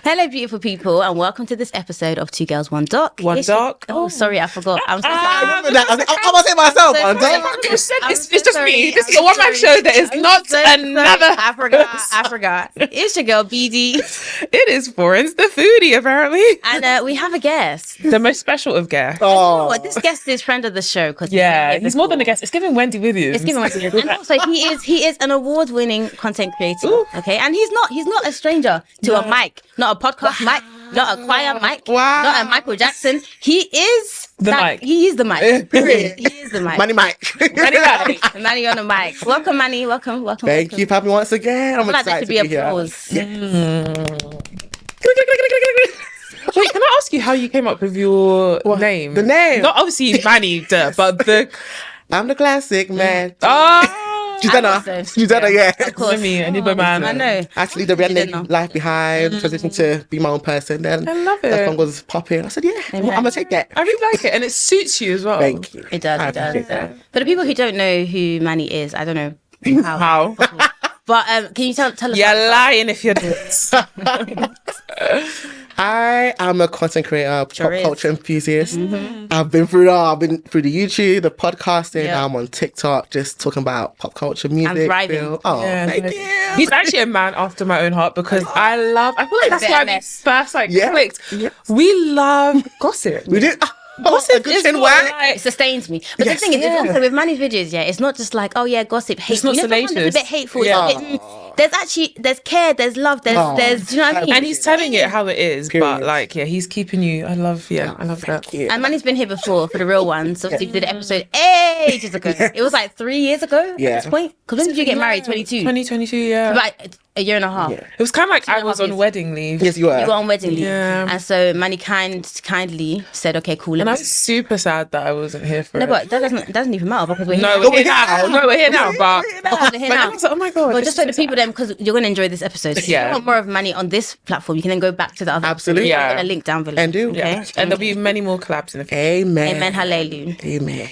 Hello, beautiful people, and welcome to this episode of Two Girls, One Doc. Oh, sorry, I forgot. I'm so sorry. I remember that. I'm going to say myself. It's just me. This is a one-man show that is not another. I forgot. It's your girl, BD. It is Florence, the foodie, apparently. And we have a guest. The most special of guests. Oh. This guest is friend of the show. He's more than a guest. It's giving Wendy Williams. It's giving Wendy Williams. And also, he is an award-winning content creator. Ooh. Okay, and he's not a stranger to a mic. Not a podcast mic, not a choir mic, not a Michael Jackson. He is the mic. He is the mic. Period. He is the mic. Manny mic. Manny on the mic. Welcome, Manny. Welcome. Thank you for having me once again. I'm excited to be applause. Here. Wait, can I ask you how you came up with your name? The name? Not obviously Manny, but I'm the classic man. Susanna, yeah. Of course. Man. I know. Actually, the redneck life behind, transitioned to be my own person. Then I love it. That song was popping. I said, I'm going to take that. I really like it. And it suits you as well. Thank you. It does. For the people who don't know who Manny is, I don't know how. But can you tell us? You're lying if you're this. I am a content creator, pop culture enthusiast. Mm-hmm. I've been through the YouTube, the podcasting. Yep. I'm on TikTok, just talking about pop culture, music. I'm thriving. Thank you. He's actually a man after my own heart because I feel like that's why we first clicked. Yes. We love gossip. We do. Gossip it sustains me. But the thing is, also with Manny's videos, it's not just like, gossip, hate. It's not salacious. It's a bit hateful. Yeah. There's care, there's love, there's do you know what I mean? And he's telling it how it is, but he's keeping you. I love that. And Manny's been here before for the real ones. Obviously, we did an episode ages ago. Yes. It was like 3 years ago at this point. Because when did you get married? 2022, yeah. About a year and a half. Yeah. It was kind of like I was on wedding leave. Yes, you were. You were on wedding leave. Yeah. And so Manny kindly said, okay, cool. And I was super sad that I wasn't here for it. No, but that doesn't even matter because we're here. We're here now. No, we're here now. But we're here now. I was like, oh my God. Well, just for the people then, because you're going to enjoy this episode. So if you want more of Manny on this platform, you can then go back to the other. Absolutely. I'm going to link down below. And do. Okay? Yeah. And there'll be many more collabs in the future. Amen. Amen. Hallelujah. Amen.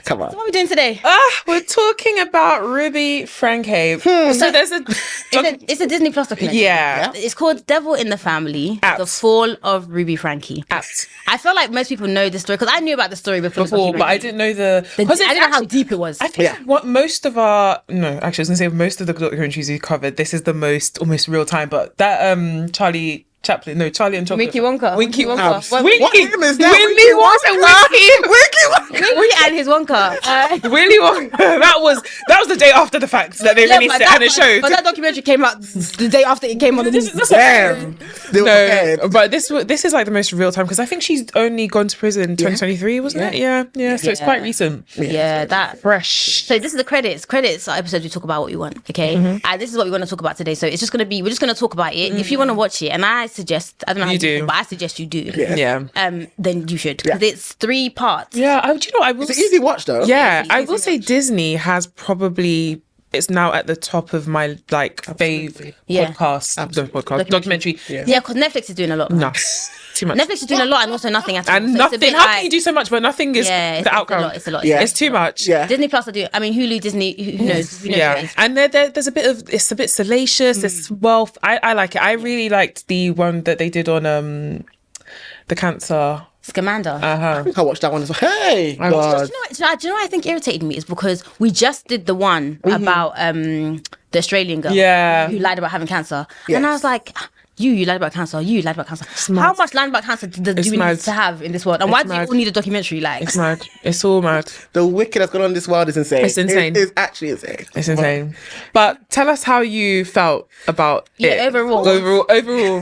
Come on. So what are we doing today? We're talking about Ruby Franke. So there's it's a Disney Plus documentary. Yeah. It's called Devil in the Family, The Fall of Ruby Franke. I feel like most people know the story because I knew about the story before, but I didn't know I didn't know how deep it was. I think what most of most of the documentaries we covered, this is the most almost real time, but that Charlie and Chocolate. Winky Wonka. Winky Wonka. What name is that? Winky and his Wonka. Willy Wonka. That was the day after the fact that they released it and it showed. But that documentary came out the day after it came on the news. Damn. But this is like the most real time because I think she's only gone to prison 2023, wasn't it? Yeah. So it's quite recent. Yeah, that fresh. So this is the credits. Credits are episodes we talk about what we want. Okay, and this is what we want to talk about today. So it's just we're just gonna talk about it. If you want to watch it, and I don't know how you do, but I suggest you do. Yeah. Then you should because it's 3 parts. Yeah. I will. It's an easy watch though. Yeah, I will say Disney has probably. It's now at the top of my fave podcast documentary. Yeah, because Netflix is doing a lot. No, too much. Netflix is doing a lot and also nothing at all. And nothing. How can you do so much, but nothing is the outcome? It's a lot. It's too much. Yeah. Disney Plus, Hulu, Disney. Who knows? And there's a bit of it's a bit salacious. It's wealth. I like it. I really liked the one that they did on the cancer. Scamander. I think I watched that one as well. Hey, God. Do you know what I think irritated me is because we just did the one about the Australian girl who lied about having cancer. Yes. And I was like, you lied about cancer. You lied about cancer. How much lying about cancer do we need to have in this world? And why do you all need a documentary? It's mad. It's all mad. The wicked that's gone on in this world is insane. It's insane. It's actually insane. It's insane. But tell us how you felt about it. Overall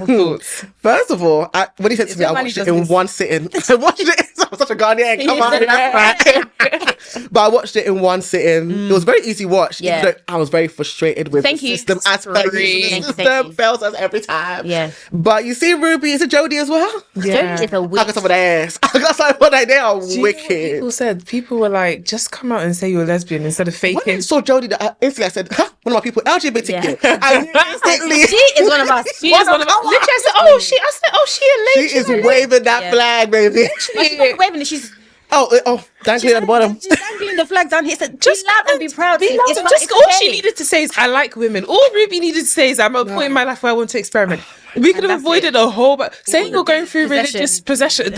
thoughts. First of all, when he said to me, I watched it in one sitting. I watched it. I'm such a Ghanaian. Come on, that's right. But I watched it in one sitting. It was a very easy watch. Yeah. I was very frustrated with the system aspect. The system fails us every time. Yeah. But you see, Ruby is a Jodie as well. Yeah. Jodie is a witch. I got some of their ass. I got some of their. They are wicked. People were like, just come out and say you're lesbian instead of faking. When I saw Jodie, instantly I said, one of my people, LGBTQ. Yeah. She is one of us. She is one of us. Literally, I said, she a lady. She is waving that flag, baby. She's not waving it. She's Dangling at the bottom. She's dangling the flag down here. Said, just loud and be proud. All she needed to say is, I like women. All Ruby needed to say is, I'm at a point in my life where I want to experiment. We could have avoided a whole... But saying you're going through religious possession...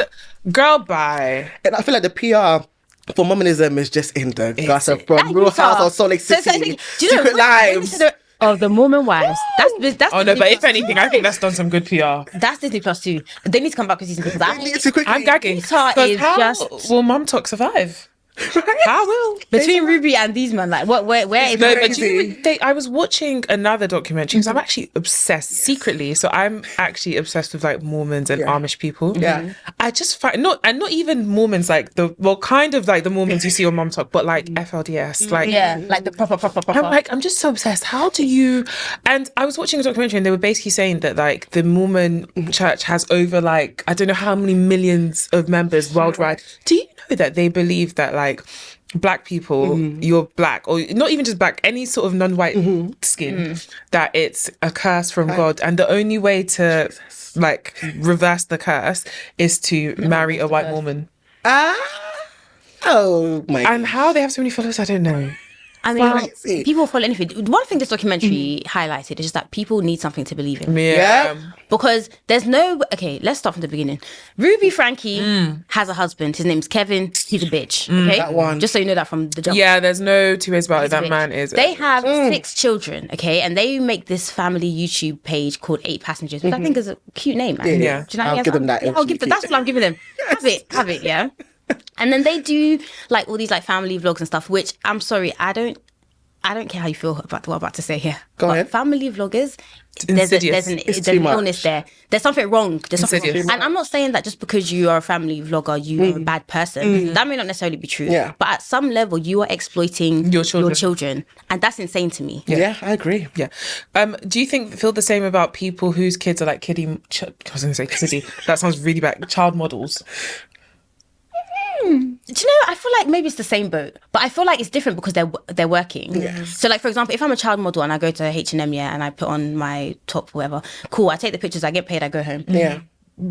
Girl, bye. And I feel like the PR for Mormonism is just in the gossip from Real House or Salt Lake City. Secret Lives. Of the Mormon wives. That's oh no, but if anything, I think that's done some good PR. That's Disney Plus too. They need to come back with season 2 because I'm gagging. How will Mum Talk survive? How will between Ruby and these men? Like, where is? No, but I was watching another documentary because I'm actually obsessed secretly. So I'm actually obsessed with like Mormons and Amish people. Yeah, I just find not even Mormons like kind of like the Mormons you see on Mum Talk, but like FLDS, like like the proper. I'm just so obsessed. How do you? And I was watching a documentary and they were basically saying that like the Mormon church has over like I don't know how many millions of members worldwide. Do you know that they believe that like black people, you're black, or not even just black, any sort of non-white skin, that it's a curse from God, and the only way to like reverse the curse is to marry a white woman. Oh my! And how they have so many followers, I don't know. I mean, people follow anything. One thing this documentary highlighted is just that people need something to believe in. Yeah. Because there's no... Okay, let's start from the beginning. Ruby Franke has a husband. His name's Kevin. He's a bitch. Okay? That one. Just so you know that from the jump. Yeah, there's no two ways about it. That man is... They have 6 children, okay? And they make this family YouTube page called 8 Passengers, which I think is a cute name. Actually. Yeah. Do you know I'll give them that. Yeah, that's what I'm giving them. Have it, yeah? And then they do like all these like family vlogs and stuff, which I'm sorry, I don't care how you feel about what I'm about to say here. Go ahead. Family vloggers, there's an illness there. There's something wrong. And I'm not saying that just because you are a family vlogger, you are a bad person. That may not necessarily be true. Yeah. But at some level, you are exploiting your children. And that's insane to me. Yeah, I agree. Yeah. Do you feel the same about people whose kids are like kiddie? I was going to say kiddie. That sounds really bad. Child models. Do you know, I feel like maybe it's the same boat, but I feel like it's different because they're working. Yes. So like, for example, if I'm a child model and I go to H&M, and I put on my top, whatever, cool, I take the pictures, I get paid, I go home. Yeah.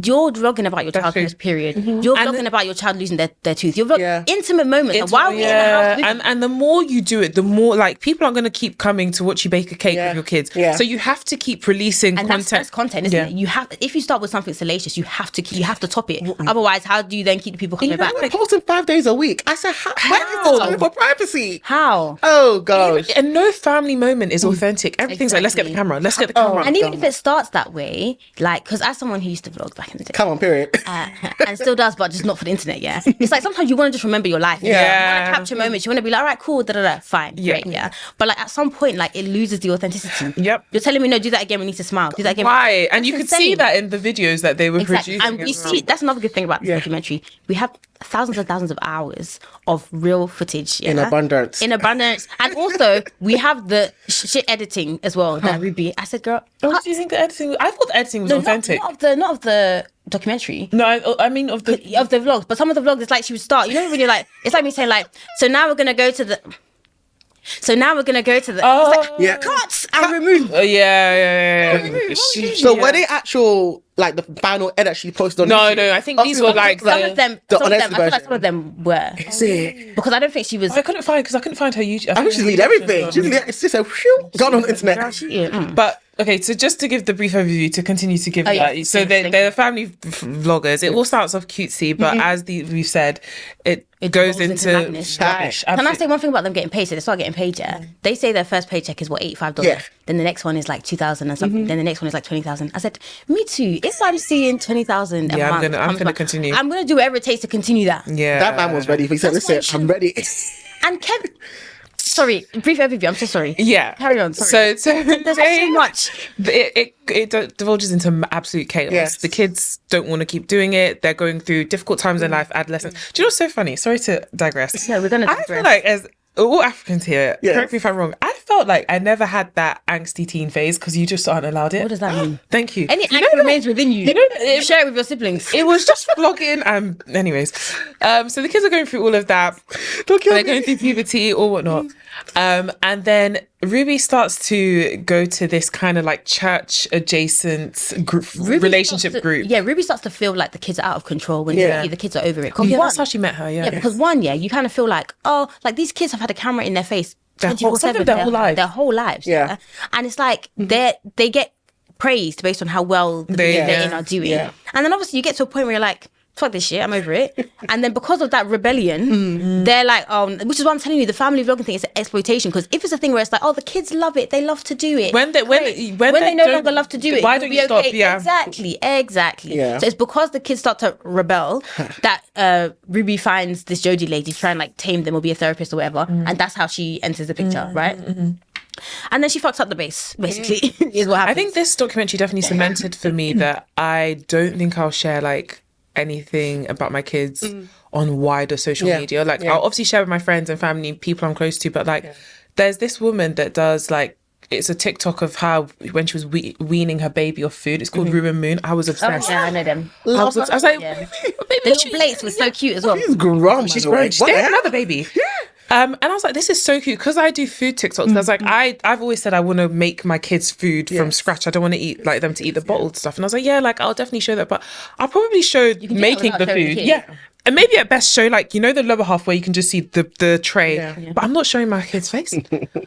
You're vlogging about your child's first period. You're vlogging about your child losing their tooth. You're vlogging intimate moments. And while we're in the house, and the more you do it, the more like people are going to keep coming to watch you bake a cake with your kids. Yeah. So you have to keep releasing content. That's content, isn't it? You have. If you start with something salacious, you have to top it. Otherwise, how do you then keep the people coming back? Like posting 5 days a week. I said, how? For privacy. How? Oh gosh. And no family moment is authentic. Everything's like, let's get the camera. Let's get the camera. And even if it starts that way, like, because as someone who used to vlog back in the day, come on, period. And still does, but just not for the internet. Yeah, it's like sometimes you want to just remember your life. Yeah, you want to capture moments. You want to be like, all right, cool, fine, great, yeah. But like at some point, like it loses the authenticity. Yep. You're telling me no, do that again. We need to smile. Do that again. Why? And you could see that in the videos that they were producing. And we see that's another good thing about this documentary. We have thousands and thousands of hours of real footage in abundance. And also we have the shit editing as well. That Ruby, I said, girl, what do you think the editing? I thought the editing was authentic. Not of the documentary. No, I mean of the vlogs. But some of the vlogs, it's like she would start. You know when you're like, it's like me saying like, so now we're gonna go to the. Cuts and remove. Yeah. So were they actual like the final edit she posted on? No. I think these were like some of them. I feel like some of them were. Is it? Because I don't think she was. I couldn't find her YouTube. I think she's lead everything. It's just gone on the internet. But okay, so just to give the brief overview, to continue to give that. So they're family vloggers. It all starts off cutesy, but as we've said, it goes into madness. Can I say one thing about them getting paid? So they start getting paid, They say their first paycheck is $85. Yeah. Then the next one is like $2,000 and something. Then the next one is like $20,000. I said, me too. If I'm seeing $20,000 a month, I'm gonna continue. I'm gonna do whatever it takes to continue that. Yeah. That man was ready. He said, listen, I'm ready. And Kevin. Sorry, brief overview. I'm so sorry. Yeah. Carry on. Sorry. So there's so much. It divulges into absolute chaos. Yes. The kids don't want to keep doing it. They're going through difficult times in life, adolescence. Do you know what's so funny? Sorry to digress. Yeah, we're going to digress. I feel like as all Africans here, correct me if I'm wrong, I felt felt like I never had that angsty teen phase because you just aren't allowed it. What does that mean? Thank you. Any angst remains within you. You share it with your siblings. It was just vlogging. Anyways, so the kids are going through all of that. They're going through puberty or whatnot. And then Ruby starts to go to this kind of like church adjacent relationship group. Yeah, Ruby starts to feel like the kids are out of control when the kids are over it. That's how she met her, Yeah, because you kind of feel like, oh, like these kids have had a camera in their face 24/7 their whole lives. Yeah. And it's like they get praised based on how well they're in are doing. Yeah. And then obviously you get to a point where you're like, fuck this shit, I'm over it. And then because of that rebellion, they're like, which is what I'm telling you, the family vlogging thing is an exploitation. Because if it's a thing where it's like, oh, the kids love it, they love to do it. When they no longer love to do it, why don't you stop? Yeah, exactly. Yeah. So it's because the kids start to rebel that Ruby finds this Jodie lady to try and like tame them or be a therapist or whatever, and that's how she enters the picture, right? And then she fucks up the base, basically, is what happens. I think this documentary definitely cemented for me that I don't think I'll share like anything about my kids on wider social media. Like I'll obviously share with my friends and family, people I'm close to, but like there's this woman that does like, it's a TikTok of how when she was weaning her baby off food. It's called Ruin Moon. I was obsessed. Oh, yeah, I know them. I was like, the little plates were so cute as well. She's grown. She's grown. She had another baby. Yeah. And I was like, this is so cute because I do food TikToks. I was like, I've always said I want to make my kids food from scratch. I don't want to eat like them to eat the bottled stuff. And I was like, yeah, like I'll definitely show that, but I'll probably show making the food. Yeah. And maybe at best show like, you know, the lower half where you can just see the tray, but I'm not showing my kid's face.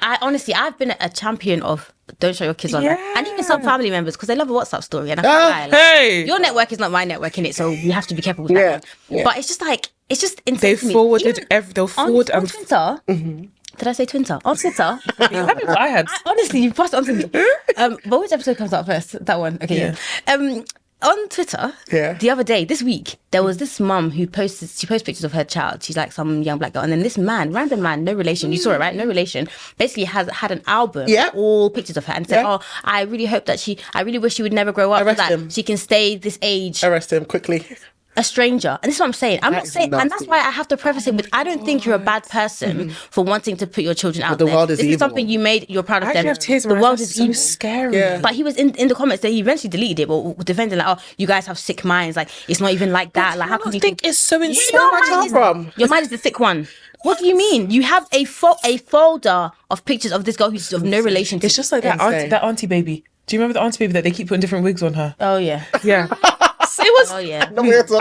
I've been a champion of don't show your kids on that. And even some family members, because they love a WhatsApp story. And I can't lie, like, your network is not my network in it, so you have to be careful with that one. But it's just like, it's just insane. They'll forward on Twitter. Did I say Twitter? On Twitter. I had. Honestly, you passed it on to me. But which episode comes out first? That one. Okay. Yeah. On Twitter, the other day, this week, there was this mum who posts pictures of her child. She's like some young black girl. And then this man, random man, no relation, you saw it, right? No relation, basically has had an album, all pictures of her, and said, oh, I really hope that I really wish she would never grow up so that she can stay this age. Arrest him quickly. A stranger. And this is what I'm saying. I'm not saying, and that's why I have to preface it with, I don't think you're a bad person for wanting to put your children out there. The world is evil. This is something you made, you're proud of them. The world is so scary. Yeah. But he was in the comments that he eventually deleted it, but defending like, oh, you guys have sick minds. Like, it's not even like that. Like, how can you think it's so insane? Your mind is the sick one. What do you mean? You have a folder of pictures of this girl who's of no relation to. It's just like that auntie baby. Do you remember the auntie baby that they keep putting different wigs on her? Oh, yeah. Yeah. It was. Oh yeah. I'm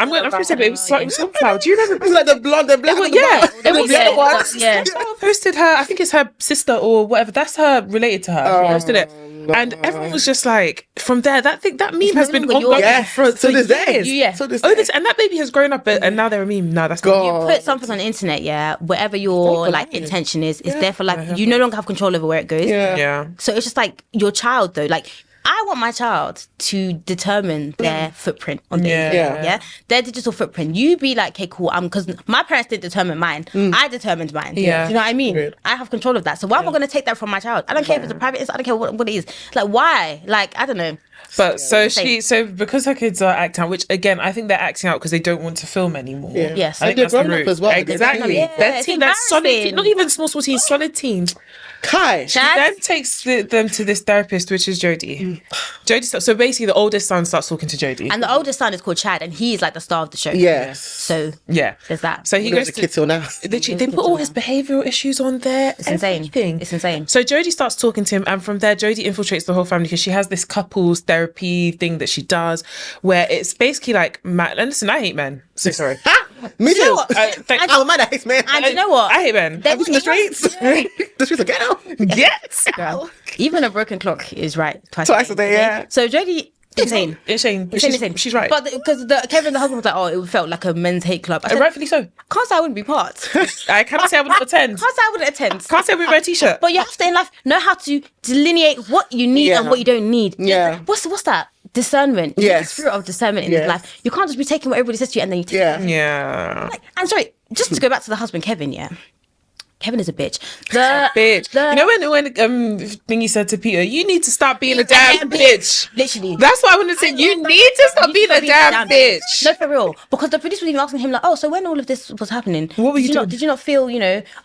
going to say, but it was like sunflower. Do you remember? It was like the blonde and black. It was the ones. Yeah. Someone posted her. I think it's her sister or whatever. That's her related to her. She posted it, and everyone was just like, from there, that meme has been ongoing for this day. Yeah. So this and that baby has grown up, and now they're a meme. No, that's not. You put something on the internet, whatever your like intention is, it's there for life. You no longer have control over where it goes. Yeah. So it's just like your child though, like. I want my child to determine their footprint on the internet, their digital footprint. You be like, okay, cool. Because my parents didn't determine mine. I determined mine. Yeah. Do you know what I mean? Good. I have control of that. So why am I going to take that from my child? I don't care if it's a private. I don't care what it is. Like, why? Like, I don't know. But so because her kids are acting out, which again I think they're acting out because they don't want to film anymore. Yeah. Yes, I think they're grown up as well. Exactly. They're solid. Not even small teens, solid teens. Kai. She then takes them to this therapist, which is Jodie. So basically, the oldest son starts talking to Jodie, and the oldest son is called Chad, and he is like the star of the show. Yes. So there's that. So he goes to kids till now. They put all his behavioural issues on there. It's insane. It's insane. So Jodie starts talking to him, and from there, Jodie infiltrates the whole family because she has this couples therapy thing that she does, where it's basically like, and listen, I hate men. So sorry. Me too. I'm a man that hates men. And you know what? I hate men. Have you seen the streets? The streets are ghetto. Yes. Girl. Even a broken clock is right twice a day. Yeah. So Jodie, insane. She's right. But because Kevin, the husband, was like, oh, it felt like a men's hate club. I said, rightfully so. Can't say I wouldn't be part. I cannot say I wouldn't attend. Can't say I wouldn't attend. Can't say I wouldn't wear a t-shirt. But you have to, in life, know how to delineate what you need and what you don't need. Yeah. What's that? Discernment. Yes. The spirit of discernment in this life. You can't just be taking what everybody says to you and then you take it. Yeah. And sorry, just to go back to the husband, Kevin, Kevin is a bitch. Bitch. You know when Thingy said to Peter, you need to stop being a damn bitch. Literally. That's what I want to say. You need to stop being a damn bitch. No, for real. Because the producer was even asking him like, oh, so when all of this was happening, what were you doing? Did you not feel,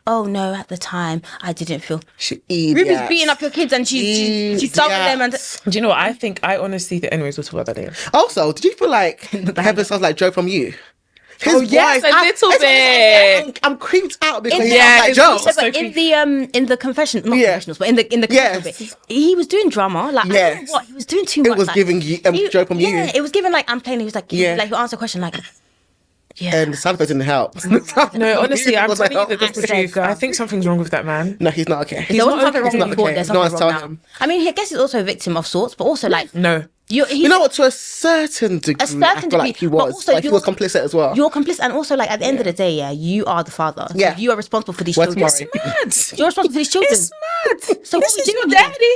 oh no, at the time I didn't feel. Ruby's beating up your kids and she's dumping them. And do you know what I think? I honestly think. Anyways, we'll talk about that later. Also, did you feel like Kevin sounds like Joe from You? Yes, a little bit. I'm creeped out because he sounds like Joe. But in the confession, not confessionals, but in the confessional bit, he was doing drama. Like, I don't know what, he was doing too much. It was giving you Joe from You. Yeah, it was giving like I'm playing. He was like, like he'll answer a question like. Yeah. And the sound effects didn't help. No, honestly, I'm telling you that that's the truth. I think something's wrong with that man. No, he's not okay. There wasn't something wrong before. Okay. There's something wrong now. I mean, I guess he's also a victim of sorts, but also like no. You know what? To a certain degree, I feel like he was. Also, like, he was complicit as well. You're complicit, and also like at the end of the day, you are the father. So you are responsible for these children. It's mad. You're responsible for these children. It's mad. So this is your daddy.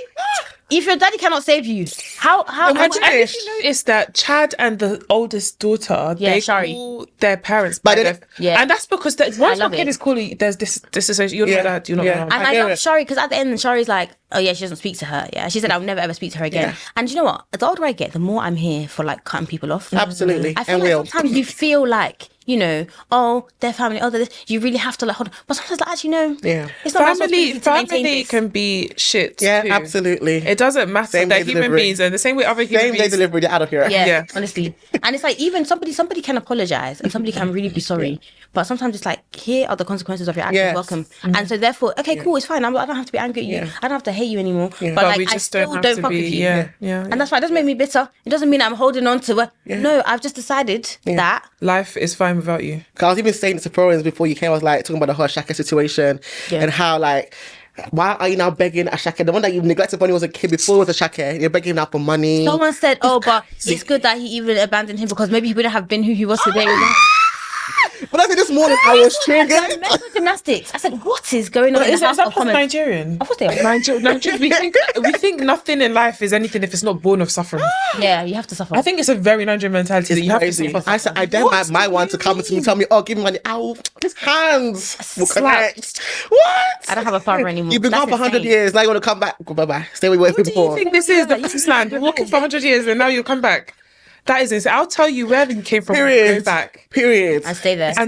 If your daddy cannot save you, how? And did you notice that Chad and the oldest daughter, they call their parents by their... Yeah. And that's because once your kid is calling, there's this association. You're not dad, you're not mom. And I love Shari because at the end, Shari's like, oh yeah, she doesn't speak to her. Yeah, she said, I'll never ever speak to her again. Yeah. And you know what? The older I get, the more I'm here for like cutting people off. Absolutely. I feel like sometimes you feel like, oh, their family, oh, you really have to like hold on. But sometimes like, actually, no. Yeah. It's not family can be shit. Yeah, too. Absolutely. It doesn't matter. They're human beings, and the same way other human beings. Same day delivery, they're out of here. Yeah, honestly. And it's like even somebody can apologize and somebody can really be sorry. But sometimes it's like, here are the consequences of your actions. Welcome. And so therefore, okay, cool, it's fine. I don't have to be angry at you. I don't have to hate you anymore. But like, we just I still don't fuck with you. Yeah. And that's why it doesn't make me bitter. It doesn't mean I'm holding on to it. No, I've just decided that life is fine without you. I was even saying to Florence before you came, I was like talking about the whole Shaka situation and how like, why are you now begging Ashake? The one that you neglected when he was a kid before was Ashake. You're begging him now for money. Someone said, but it's good that he even abandoned him because maybe he wouldn't have been who he was today. But I said this morning I was triggered. Mental gymnastics. I said, what is going on? Is that Nigerian? Of course they are. Nigerian. We think nothing in life is anything if it's not born of suffering. Yeah, you have to suffer. I think it's a very Nigerian mentality that you have to suffer. I said, I dare my one to come to me and tell me, give me money. His hands will connect. What? I don't have a father anymore. You've been gone for 100 years. Now you want to come back? Bye-bye. Stay where you were before. What do you think this is? The Promised Land. You're walking for 100 years and now you'll come back. That is insane. I'll tell you where you came from. Period. Go back. Period. And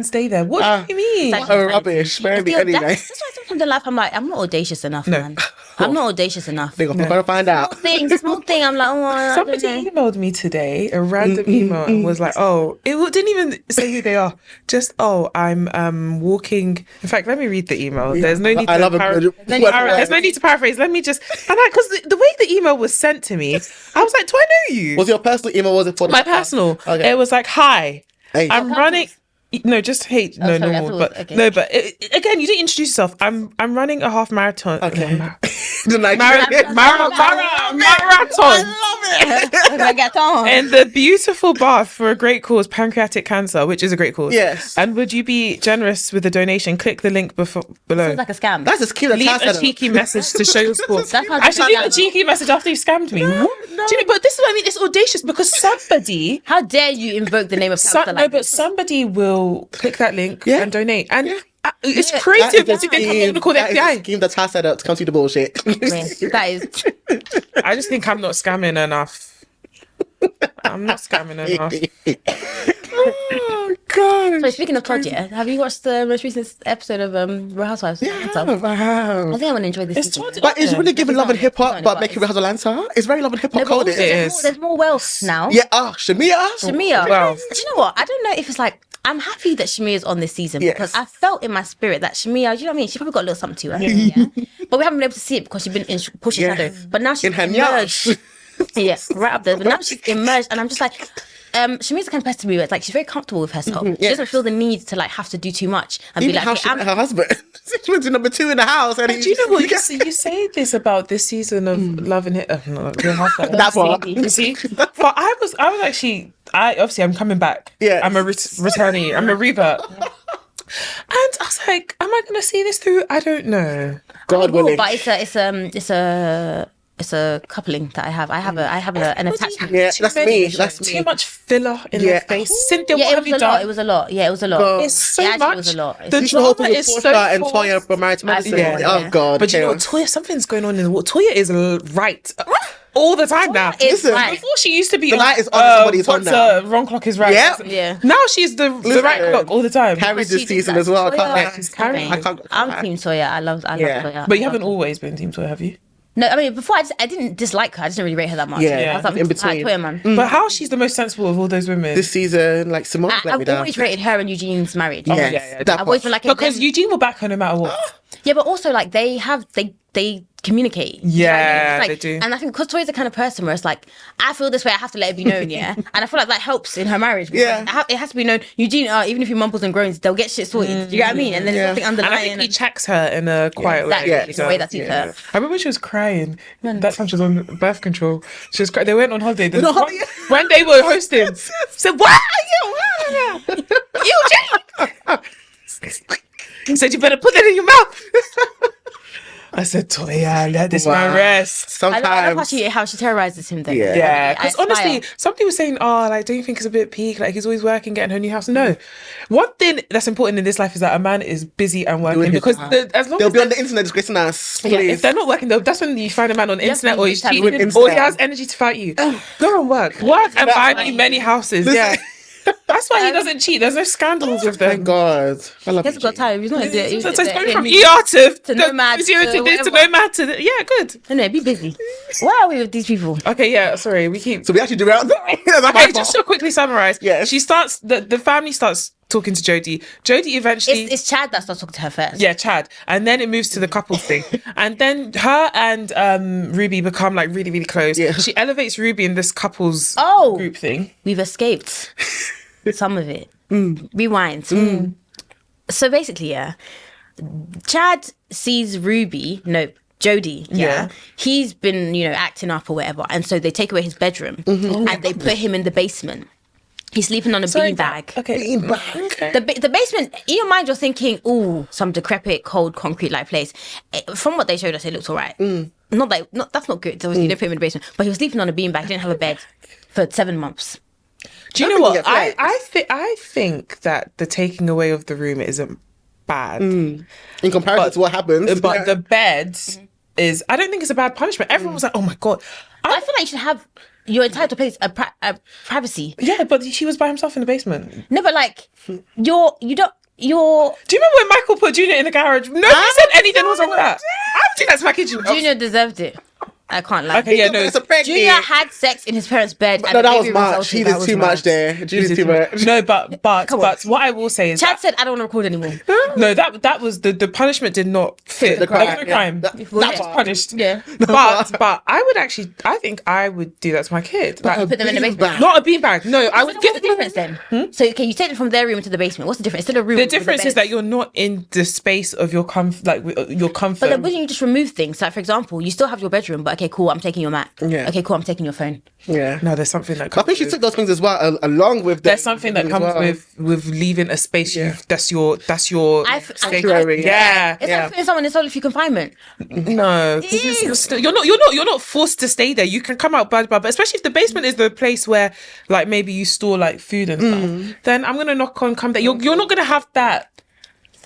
stay there. What do you mean? Rubbish. Maybe anyway. That's why sometimes in life I'm like, I'm not audacious enough, man. I'm not audacious enough. We're gonna find out. Small thing. I'm like, somebody emailed me today, a random email, and was like, it didn't even say who they are. Just, I'm walking. In fact, let me read the email. Yeah. There's no need there's no need to paraphrase. Let me just, because the way the email was sent to me, I was like, do I know you? Was your personal email? Was it for my personal? Okay. It was like, hi, I'm running. No, just hate. No, sorry, normal. But okay. No, but again, you didn't introduce yourself. I'm running a half marathon. Okay. Marathon. Marathon. And the beautiful bath for a great cause, pancreatic cancer, which is a great cause. Yes. And would you be generous with a donation? Click the link below. Sounds like a scam. That's just cute. Leave a cheeky message to show your support. I should leave a cheeky message after you scammed me. No. Do you know, but this is what I mean. It's audacious because somebody. How dare you invoke the name of cancer? But somebody will click that link and donate. And it's creative. They come to call the FBI. Scheme that's set up to come to the bullshit. That is. I just think I'm not scamming enough. I'm not scamming enough. Oh God! So speaking of project, have you watched the most recent episode of Real Housewives? Yeah, I think I want to enjoy this. But it's really giving love and hip hop, but making Real Housewives Atlanta. It's very love and hip hop coded. There's more wealth now. Yeah. Shamia. Well, do you know what? I don't know if it's like. I'm happy that Shamia's on this season because I felt in my spirit that Shamia, you know what I mean? She probably got a little something to her. Yeah. But we haven't been able to see it because she's been in Push's shadow. But now she's emerged. Right up there. But now she's emerged and I'm just like, Shamia's the kind of person to me where it's like she's very comfortable with herself. She doesn't feel the need to like have to do too much and even be like, how she met her husband. She went to number 2 in the house. And do you know what? You say this about this season of Love and Hip. That's what. You see? But I was actually. I'm coming back. Yeah. I'm a returnee. I'm a revert. And I was like, am I going to see this through? I don't know. God willing. But it's a It's a coupling that I have. I have an attachment. Yeah, that's me. That's Too me. much filler in their face. Cynthia, what have you done? It was a lot. Yeah, it was a lot. God. It's so It actually much. was a lot. The You whole drama thing with is so Portia and forced. Toya for Married to Medicine. Yeah. Oh God. But you know what, chaos. Toya, something's going on in the world. Toya is right all the time now. It's Listen, right. Before she used to be The light is on, somebody's on now. wrong clock is right. Yep. Yeah. Now she's the right clock all the time. Carried this She did season that. as well. I can't Toya. lie. She's carrying. I can't. I'm Team Toya. I love Yeah. Toya. But you haven't always been Team Toya, have you? No, I mean before I didn't dislike her. I just didn't really rate her that much. Yeah, I was like, in between. Toya, man. But how she's the most sensible of all those women? This season, like Simone let me I've down. always rated her and Eugene's marriage. Yes, yeah, that I've always been part. like because Eugene will back her no matter what. yeah, but also like they communicate. Yeah, Like, they do. And I think because Toya's the kind of person where it's like, I feel this way, I have to let it be known, yeah. And I feel like that helps in her marriage. Because Yeah. it has to be known. Eugene, even if he mumbles and groans, they'll get shit sorted. You get what I mean? And then there's something And I underlying. think he checks her in a quiet way. Exactly. Yeah. It's the way that suits her. I remember she was crying. That time she was on birth control. She was crying. They went on holiday. on holiday? When they were hosting, said, "Where are you? Eugene!" He said, "You better put that in your mouth." I said, "Toya, let this man rest." I love Sometimes. how she terrorizes him though. Yeah. Yeah, I because aspire. honestly, somebody was saying, "Oh, like, don't you think it's a bit peak? Like, he's always working, getting her new house." No, one thing that's important in this life is that a man is busy and working Doing his because job. as long They'll as be on the internet disgracing us. yeah, Please. if they're not working, that's when you find a man on the internet or he's find cheating him or he Insta. has energy to fight you. Go and work and buy me many houses. Yeah, that's why he doesn't cheat. There's no scandals with them. Thank God. I love He hasn't got time. He's not in there. So it's going from ER to nomad physio to to this to whatever. nomad to yeah, good. No, be busy. Why are we with these people? Okay, yeah, sorry, we keep. So we actually do it. Okay, just to quickly summarize. Yes. She starts the family starts talking to Jodie. Jodie eventually. It's Chad that starts talking to her first. Yeah, Chad. And then it moves to the couples thing. And then her and Ruby become like really, really close. Yeah. She elevates Ruby in this couples Oh. group thing. We've escaped some of it. Rewind. So basically, yeah, Chad sees Jodie, Yeah. he's been, acting up or whatever. And so they take away his bedroom and they put him in the basement. He's sleeping on a beanbag. Okay. Okay. The basement, in your mind, you're thinking, ooh, some decrepit, cold, concrete-like place. From what they showed us, it looks all right. That's not good. Obviously, you don't put him in the basement. But he was sleeping on a beanbag, didn't have a bed for 7 months. Do you know what? think he gets I think that the taking away of the room isn't bad. In comparison to what happens. But the bed is, I don't think it's a bad punishment. Everyone was like, oh my God. I feel like you should have, you're entitled to place a privacy. Yeah, but he was by himself in the basement. No, but like, you don't, Do you remember when Michael put Junior in the garage? Nobody said anything was wrong with that. I would do that to my kids. Junior deserved it. I can't lie. Okay, yeah, no. It's a pregnant. Junior had sex in his parents' bed. and No, the that was baby much. resulted. He That did was too mad. much there. Judy did too much. No, but what I will say is Chad said, I don't want to record anymore. no, that was the punishment did not fit the crime, That was the yeah. crime. That That was part. punished. Yeah. But I think I would do that to my kid. Like, Put them in the basement. not a beanbag. No, I would What's give the difference then? So, okay, you take them from their room into the basement. What's the difference? Instead of room. The with a difference is bed. that you're not in the space of your your comfort. But then wouldn't you just remove things? Like, for example, you still have your bedroom, but okay, cool, I'm taking your Mac. Yeah. Okay, cool, I'm taking your phone. Yeah. no, there's something that I comes think she with- took those things as well, along with there's something that comes with leaving a space. That's your Sanctuary. Yeah. It's like putting someone in solitary confinement. No, you're not forced to stay there. You can come out, but especially if the basement is the place where, like, maybe you store like food and stuff. Then I'm gonna knock on, come there. You're not gonna have that.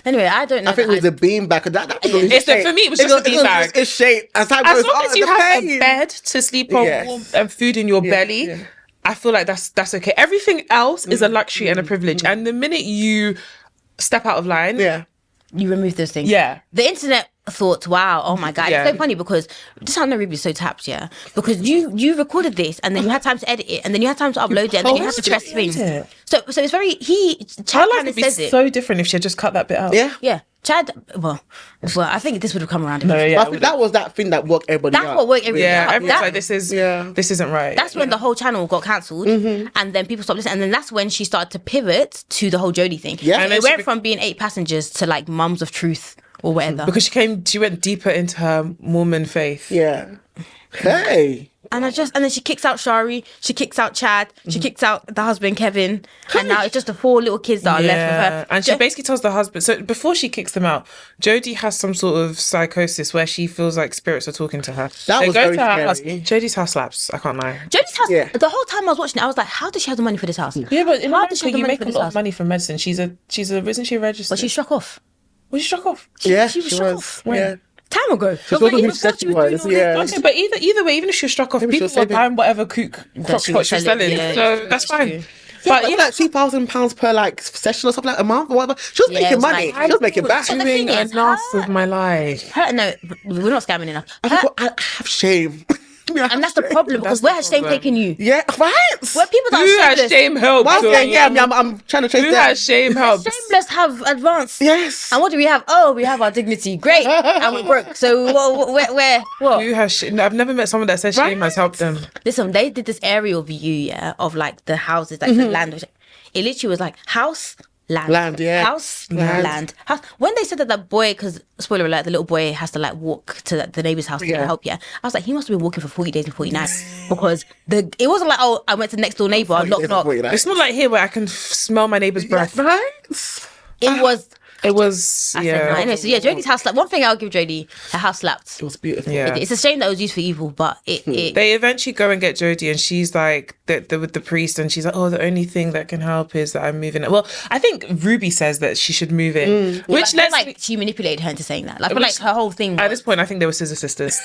Anyway, I don't know. I think it was the beanbag. For me, it was just a beanbag. It's shaped as time As goes long on, as you the have pain. a bed to sleep on, Yes. warm and food in your belly, yeah. I feel like that's okay. Everything else is a luxury and a privilege. And the minute you step out of line, Yeah. you remove those things. Yeah. The internet thought, wow, oh my God. Yeah. It's so funny because this how Ruby's so tapped, yeah. Because you recorded this and then you had time to edit it and then you had time to upload it and then you had to press things. it. So it's very her Chad life kind would of be says it. so different if she had just cut that bit out. Yeah. Yeah. Chad well, I think this would have come around. No, yeah. But I think that was that thing that woke everybody That's up. what woke everybody Yeah, up. everyone's That- like, this isn't right. That's when the whole channel got cancelled, and then people stopped listening. And then that's when she started to pivot to the whole Jodie thing. Yeah. and And it then she went from being 8 passengers to like mums of truth or whatever. Because she went deeper into her Mormon faith. Yeah. Hey. And then she kicks out Shari, she kicks out Chad, she kicks out the husband Kevin, and now it's just the 4 little kids that are left with her. And she basically tells the husband. So before she kicks them out, Jodie has some sort of psychosis where she feels like spirits are talking to her. That was very scary. House. Jodie's house slaps. I can't lie. Jodie's house. Yeah. The whole time I was watching it, I was like, how does she have the money for this house? Yeah, but in America, you make a lot of money from medicine. Isn't she registered? But she struck off. Was she struck off? She was struck off. Yeah. Time ago. She wasn't who said she was. Yeah. Okay, but either way, even if she was struck off, people were buying whatever crock she was selling. Yeah, so that's fine. Yeah, but like £2,000 per like session or something like a month or whatever. She was making money. She was making back. Doing enough with my life. No, we're not scamming enough. I have shame. And that's the problem, because where has shame taken you? Yeah, right. Where people that who has shame helped? I'm trying to chase who has shame helped? Shameless have advanced. Yes. And what do we have? Oh, we have our dignity. Great. And we're broke. So where? What? Who has shame? I've never met someone that says shame has helped them. Listen, they did this aerial view, of like the houses, like the land. It literally was like house, land, house, land, house. When they said that boy, because spoiler alert, the little boy has to like walk to the neighbor's house to get help. Yeah, I was like, he must have been walking for 40 days and 40 nights, because it wasn't like, oh, I went to the next door neighbor, knock. It's not like here where I can smell my neighbor's breath. Right. It was, yeah. Anyway, so Jodie's house slapped. One thing I'll give Jodie, her house slapped. It was beautiful. Yeah. It's a shame that it was used for evil, but They eventually go and get Jodie, and she's like, with the priest, and she's like, oh, the only thing that can help is that I'm moving. Well, I think Ruby says that she should move in. Which she manipulated her into saying that. Like, but like her whole thing. At this point, I think they were scissor sisters.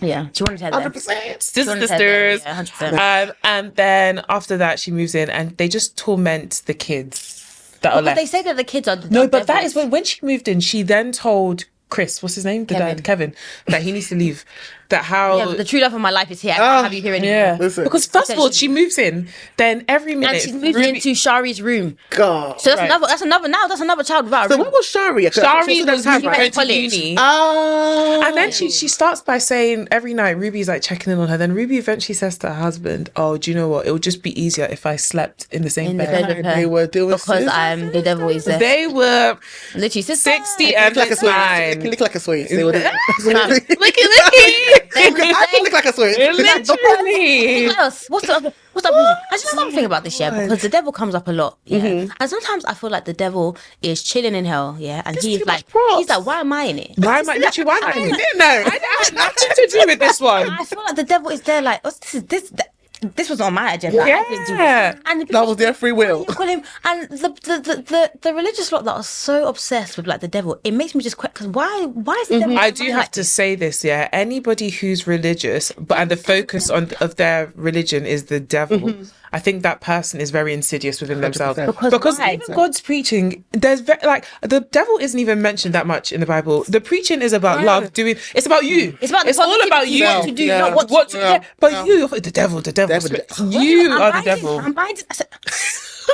Yeah, she wanted to have 100%. Scissor sisters. Yeah, 100%. And then after that, she moves in, and they just torment the kids that are left. They say that the kids are but that is when she moved in, she then told Chris, what's his name? The dad, Kevin, that he needs to leave. The true love of my life is here. I can't have you here anymore. Yeah. Because first of all, she moves in, then every minute. And she moves into Shari's room. God. So that's another child without a room. So what was Shari? Shari was going to uni. Oh. And then she starts by saying every night Ruby's like checking in on her. Then Ruby eventually says to her husband, oh, do you know what? It would just be easier if I slept in the same bed. They were doing because the devil is there. They were literally 60 and like a nine. It looked like a sweet. They were Licky. I can look like a sweet. Literally. What else? What's the other? I just know something about this, because the devil comes up a lot, and sometimes I feel like the devil is chilling in hell, and he's like, why am I in it? Why am I? Literally, why am I in it? No, I had nothing to do with this one. I feel like the devil is there, like, this was on my agenda. Yeah, and that was their free will. And the religious lot that are so obsessed with like the devil, it makes me just quit. Because why is the devil? I do have to say this. Yeah, anybody who's religious, and the focus of their religion is the devil. I think that person is very insidious within themselves. Because even God's preaching, there's the devil isn't even mentioned that much in the Bible. The preaching is about love. It's about you. It's all about you. What to do, not what to do. But you, the devil. You are the devil.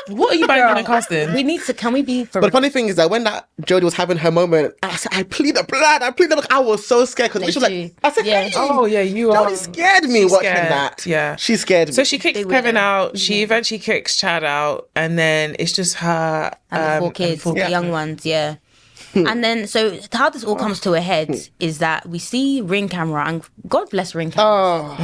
What are you buying and casting? Can we be for But the funny thing is that when that Jodie was having her moment, I said, I plead the blood. I was so scared because she was like, I said, hey, oh yeah, you are. Jodie scared me watching that. Yeah, she scared me. So she kicks Kevin out. She eventually kicks Chad out, and then it's just her and the 4 kids, the young ones. Yeah. And then, so how this all comes to a head is that we see Ring Camera, and God bless Ring Camera.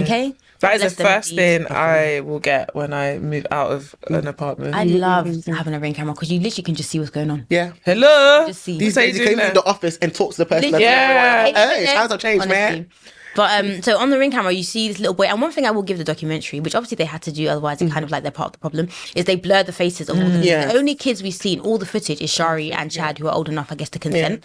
Okay? That is the first thing I will get when I move out of an apartment. I love having a Ring Camera because you literally can just see what's going on. Yeah. Hello. Just see. These days you came in the office and talk to the person. Yeah. Hey, times have changed, honestly. man. But so on the Ring Camera, you see this little boy, and one thing I will give the documentary, which obviously they had to do, otherwise it's kind of like they're part of the problem, is they blur the faces of all the kids. The only kids we've seen, all the footage is Shari and Chad, who are old enough, I guess, to consent.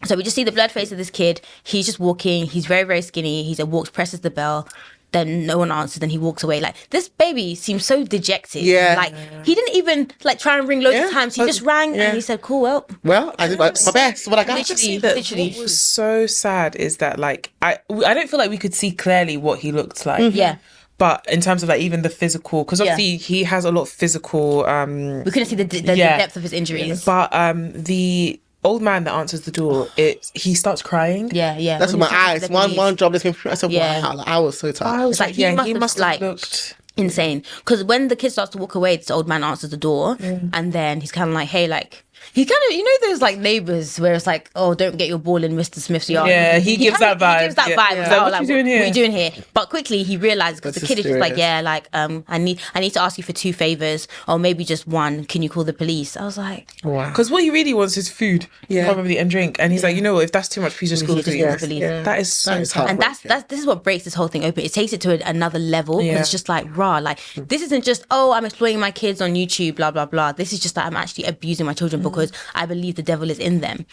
So we just see the blurred face of this kid. He's just walking. He's very, very skinny. He walks, presses the bell. Then no one answers. Then he walks away. Like, this baby seems so dejected. Yeah. Like, he didn't even like try and ring loads of times. He just rang and he said, "Cool, well, I did my best. What I got." Literally. What was so sad is that like I don't feel like we could see clearly what he looked like. Yeah. But in terms of like even the physical, because obviously he has a lot of physical. We couldn't see the depth of his injuries. But the old man that answers the door, he starts crying. Yeah. That's what my eyes. One job that's been. I said, wow, like, I was so tired. I was like, he must have looked insane. Because when the kid starts to walk away, this old man answers the door, and then he's kind of like, hey, like, He kind of, you know, those like neighbors where it's like, oh, don't get your ball in Mr. Smith's yard. Yeah, he gives that vibe. He gives that vibe. Yeah. Like, what you doing here? What are you doing here? But quickly he realized, because the kid is just like, yeah, like, I need to ask you for 2 favors, or maybe just one. Can you call the police? I was like, wow. Because what he really wants is food, probably, and drink. And he's like, you know what? If that's too much, please just call the police. That is so hard. And this is what breaks this whole thing open. It takes it to another level. Because it's just like, raw. Like, this isn't just, oh, I'm exploiting my kids on YouTube, blah blah blah. This is just that I'm actually abusing my children because I believe the devil is in them.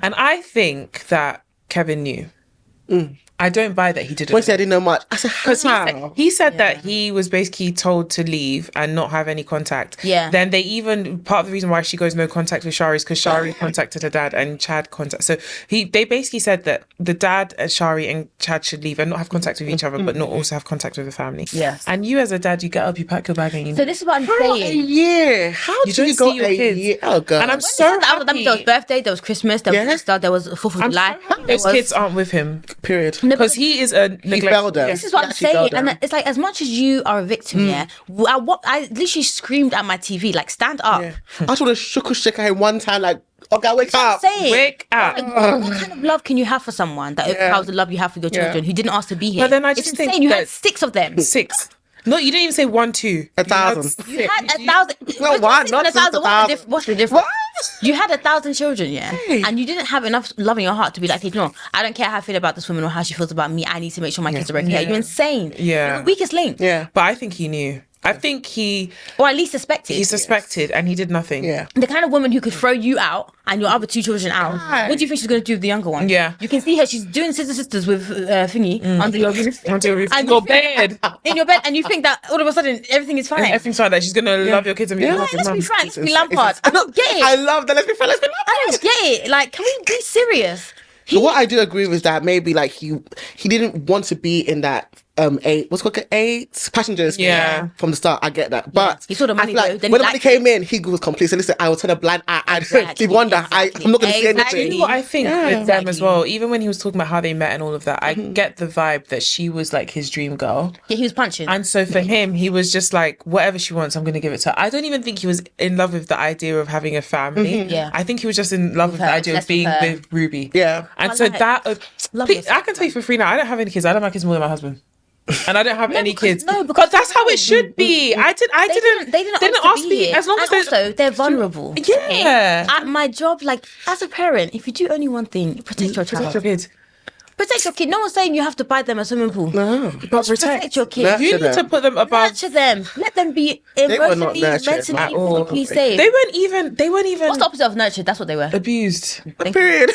And I think that Kevin knew. I don't buy that he didn't. Once I didn't know much. I said, because he said that he was basically told to leave and not have any contact. Yeah. Then part of the reason why she goes no contact with Shari is because Shari contacted her dad and Chad contacted. So they basically said that the dad, Shari and Chad should leave and not have contact with each other, but not also have contact with the family. Yes. And you as a dad, you get up, you pack your bag, and you. So this is what I'm saying. Yeah. How do you go a year? Oh god. And I'm so happy. There was birthday, there was Christmas, there was Easter, there was 4th of July. Those kids aren't with him. Period. Because he is a neglect. This is what I'm saying, and it's like, as much as you are a victim, I literally screamed at my TV, like, stand up. Yeah. I just want to shake her one time, like, okay, wake up. Wake up. Like, what kind of love can you have for someone that overpowers the love you have for your children who didn't ask to be here? But then I just think you had 6 of them. 6. No, you didn't even say 1, 2. 1,000. You had 1,000. No, what? Not 1,000. What's the difference? You had 1,000 children, and you didn't have enough love in your heart to be like, hey, no, I don't care how I feel about this woman or how she feels about me. I need to make sure my kids are okay. You're insane. Yeah. You're the weakest link. Yeah. But I think he knew. I think or at least suspected. He suspected, and he did nothing. Yeah. The kind of woman who could throw you out and your other 2 children out. What do you think she's going to do with the younger one? Yeah. You can see her. She's doing sisters with thingy under your roof. In your bed. In your bed. And you think that all of a sudden everything is fine. Everything's fine. That she's going to love your kids and be like, Let's be frank. Let's be Lampard. I don't get it. I love that. Let's be Lampard. I don't get it. Like, can we be serious? But what I do agree with is that maybe like he didn't want to be in that 8 passengers from the start. I get that, but he saw the money. Like, when the money came in, he was complete. So listen, I will turn a blind eye. I wonder. I'm not going to say anything. You know what I think with them as well. Even when he was talking about how they met and all of that, I get the vibe that she was like his dream girl. Yeah, he was punching. And so for him, he was just like, whatever she wants, I'm going to give it to her. I don't even think he was in love with the idea of having a family. Yeah, I think he was just in love with the idea of being with Ruby. Yeah, and so that I can tell you for free now. I don't have any kids. I don't have kids more than my husband. And I don't have any kids. No, because that's how it should be. They didn't ask me. As long as they're vulnerable. Yeah. At my job, like, as a parent, if you do only one thing, protect your child. Protect your kids. Protect your kid. No one's saying you have to buy them a swimming pool. No, but protect your kid. You need to put them above. Nurture them. Let them be emotionally, mentally, physically safe. They weren't even. What's the opposite of nurtured? That's what they were. Abused. Period.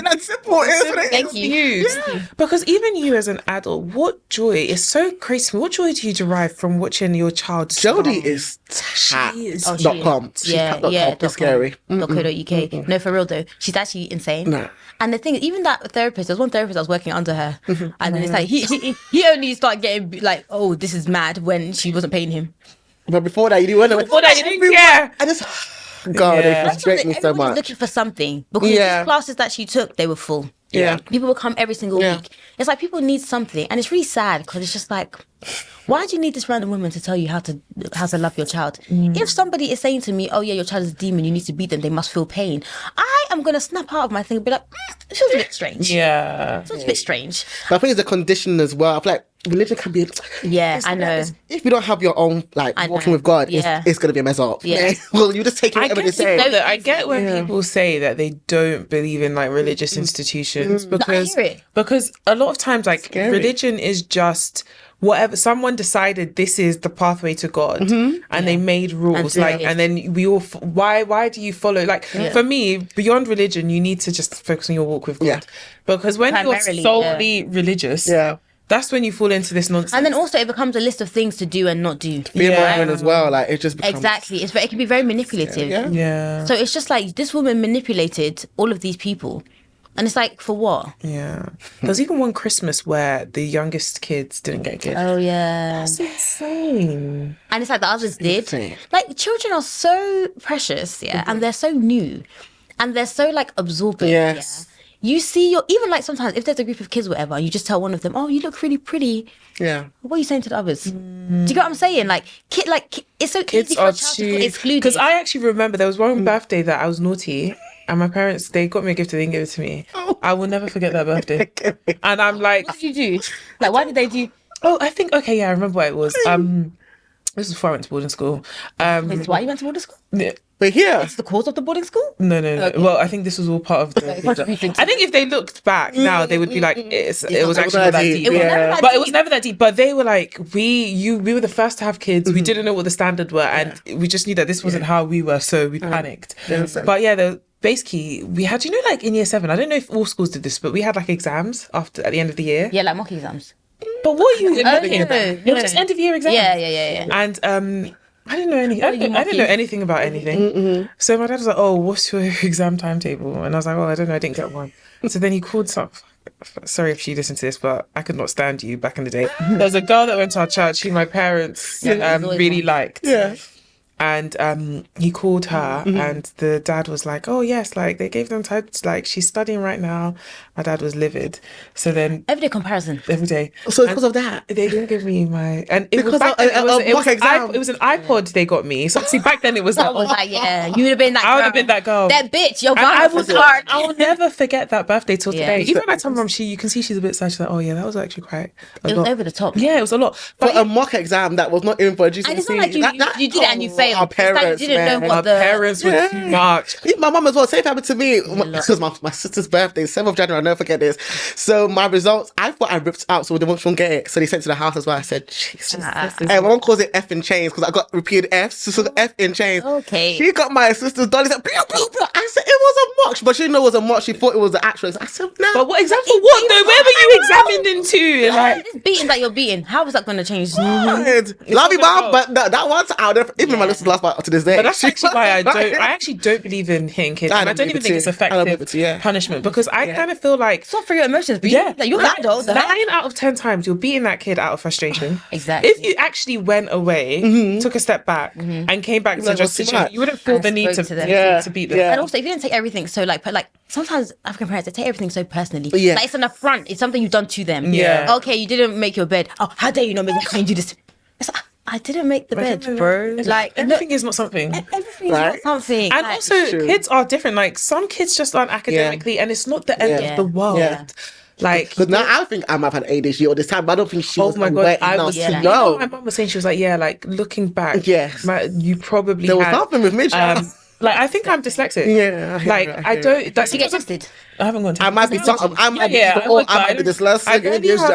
That's simple. Thank you. Because even you as an adult, what joy is so crazy. What joy do you derive from watching your child? Jodie is tap.com. Yeah. It's scary. .co.uk. No, for real though, she's actually insane. No. And the thing is, even that therapist, there was one therapist that was working under her, and then it's like he only started getting like, oh, this is mad when she wasn't paying him. But before that, you didn't care. I just. God, it frustrates me so much. Looking for something because the classes that she took, they were full. Yeah, people would come every single week. It's like people need something, and it's really sad because it's just like, why do you need this random woman to tell you how to love your child? If somebody is saying to me, oh yeah, your child is a demon, you need to beat them, they must feel pain, I am gonna snap out of my thing and be like, it feels a bit strange. Yeah, it feels a bit strange. But I think it's a condition as well. I feel like religion can be. I know. If you don't have your own walking with God, it's gonna be a mess up. Yeah. Well, you just take whatever they say. I get when people say that they don't believe in like religious institutions because a lot of times like religion is just whatever someone decided this is the pathway to God and they made rules and then we all why do you follow for me beyond religion you need to just focus on your walk with God because when you're solely religious that's when you fall into this nonsense. And then also it becomes a list of things to do and not do. Being modern as well, like it just becomes... Exactly. It can be very manipulative. Yeah. So it's just like this woman manipulated all of these people. And it's like, for what? Yeah. There's even one Christmas where the youngest kids didn't get gifts. Oh, yeah. That's insane. And it's like the others did. Like, children are so precious, and they're so new. And they're so, like, absorbent, you see even like sometimes if there's a group of kids or whatever, you just tell one of them, oh, you look really pretty. Yeah. What are you saying to the others? Do you get what I'm saying? Like, it's so Kids easy for a child to feel excluded. Because I actually remember there was one birthday that I was naughty. And my parents, they got me a gift and they didn't give it to me. I will never forget that birthday. And I'm like... What did you do? Like, why did they do... Oh, I think... Okay, yeah, I remember what it was. This was before I went to boarding school. It's why you went to boarding school? Yeah. But here... It's the cause of the boarding school? No. Okay. Well, I think this was all part of the... I think if they looked back now, they would be like, it was actually not that deep. But it was never that deep. But they were like, we were the first to have kids. We didn't know what the standard were. And we just knew that this wasn't how we were. So we panicked. But yeah, basically, we had, like in year 7, I don't know if all schools did this, but we had like exams at the end of the year. Yeah, like mock exams. But what are you No. It was just end of year exams. Yeah. And I didn't know anything. I didn't know anything about anything. So my dad was like, "Oh, what's your exam timetable?" And I was like, "Oh, I don't know. I didn't get one." So then he called sorry if she listened to this, but I could not stand you back in the day. There was a girl that went to our church who my parents really liked. Yeah. And he called her and the dad was like, oh yes, like they gave them time to, like, she's studying right now. My dad was livid. So then everyday comparison. Every day. So it's because of that. They didn't give me and it because was back then, it was an iPod they got me. So see, back then it was I was like, yeah, you would have been that girl. I would have been that girl. That bitch, your I will never forget that birthday till today. Yeah. Even when I tell mom, you can see she's a bit sad. She's like, oh yeah, that was actually quite It was over the top. Yeah, it was a lot. But a mock exam that was not even for a GCSE. And it's not like you did it and you failed. Our parents, Our parents were too much. My mum as well. Same happened to me because my sister's birthday, 7th of January. I'll never forget this. So my results, I thought I ripped out, so they won't get it. So they sent it to the house as well. I said, Jesus. And my mum calls it F in chains because I got repeated Fs. So F in chains. Okay. She got my sister's dolly. Said, I said, it was a mock, but she didn't know it was a mock. She thought it was the actual. I said, no. But what exam for what though? Where were you examined into? Like this beating that you're beating, how is that going to change? Love you, mom, but that one's out there. Even my listeners laugh about to this day. But that's actually why I actually don't believe in hitting kids. I don't even think it's effective punishment because I kind of feel like it's not for your emotions, but like, you're that though. 9 out of 10 times you're beating that kid out of frustration. Exactly. If you actually went away, took a step back, and came back to just situation, you wouldn't feel the need to beat them. And also, if you didn't take everything so like sometimes African parents, they take everything so personally. Yeah. Like it's an affront. It's something you've done to them. Yeah. Okay, you didn't make your bed. Oh, how dare you not make your bed? You do this. It's like, I didn't make the bed, bro. Like everything is not something. Everything is not something. And also, kids are different. Like some kids just aren't academically, and it's not the end of the world. Yeah. Like, because now I think I might have had ADHD all this time, but I don't think she was aware enough to know. My mum was saying, she was like, yeah, like looking back, you probably there was something with me. Like I think I'm dyslexic. Yeah, I don't. That's you get tested. I haven't gone to. I might be something. I might be dyslexic. I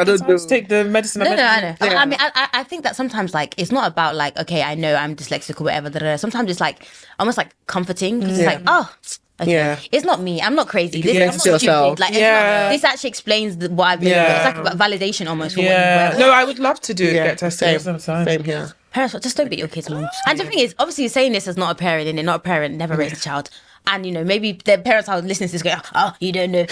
don't know. Take the medicine. No, I know. Yeah. I mean, I think that sometimes like it's not about like, okay, I know I'm dyslexic or whatever. Sometimes it's like almost like comforting because it's like, oh. Okay. It's not me. I'm not crazy. I'm not stupid. Like, this actually explains what I've been doing. It's like about validation almost. For No, I would love to get tested. Same here. Parents, just don't beat your kids, mom. And the thing is, obviously, saying this as not a parent, and not a parent, never raised a child. And, maybe their parents are listening to this going, oh, you don't know.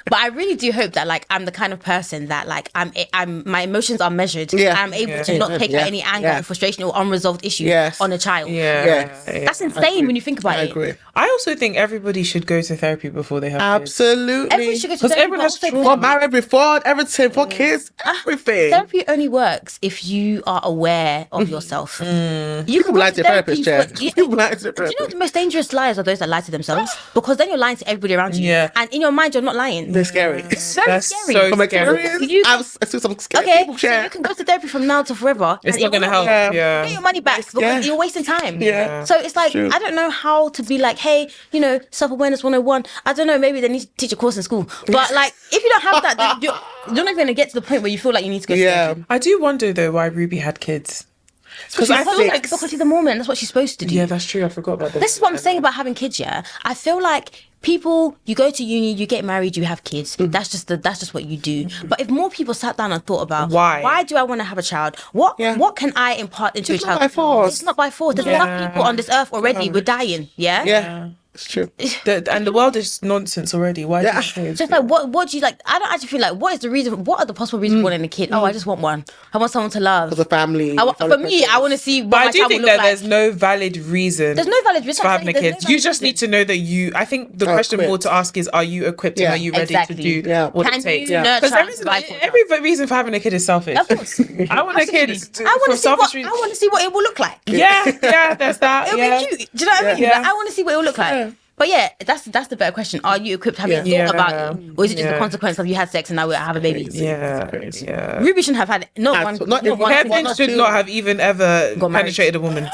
But I really do hope that, like, I'm the kind of person that, like, my emotions are measured. I'm able to not take out any anger or frustration or unresolved issues on a child. That's insane when you think about it. I agree. I also think everybody should go to therapy before they have kids. Absolutely. Everyone should go to therapy. Everyone has for marriage, before everything, for kids, everything. Therapy only works if you are aware of yourself. You can lie to your therapist, People lie to their therapist. You know the most dangerous liars are those that lie to themselves because then you're lying to everybody around you. And in your mind, you're not lying. They're scary. It's very scary. So From scary. I've seen some scary people so you can go to therapy from now to forever. It's not going to help. Get your money back because you're wasting time. So it's like, I don't know how to be like, hey, self-awareness 101. I don't know, maybe they need to teach a course in school. But like, if you don't have that, then you're not even going to get to the point where you feel like you need to go to therapy. I do wonder though why Ruby had kids. Because I feel like because she's a Mormon, that's what she's supposed to do. Yeah, that's true. I forgot about that. This is what I'm saying about having kids. Yeah, I feel like people, you go to uni, you get married, you have kids. That's just what you do. But if more people sat down and thought about why do I want to have a child? What can I impart into a child? Not by force. It's not by force. There's enough people on this earth already. We're dying. Yeah. It's true. And the world is nonsense already. Why? Yeah. Just like what do you like? I don't actually feel like what is the reason? What are the possible reasons for wanting a kid? Oh, I just want one. I want someone to love. For the family. For me, I want to see. What But my I do child think will look that there's no valid reason. There's no valid reason for having a kid. You just need to know that you. I think the question more to ask is: are you equipped and are you ready to do what Can it takes? you nurture Every reason for having a kid is selfish. Of course. I want a kid. I want to see what it will look like. Yeah, there's that. It'll be cute. Do you know what I mean? Yeah. Like, I want to see what it will look like. But yeah, that's the better question. Are you equipped? Have you thought about it? Or is it just the consequence of you had sex and now we have a baby? Yeah. Ruby shouldn't have had not one. Kevin should not have even ever penetrated a woman.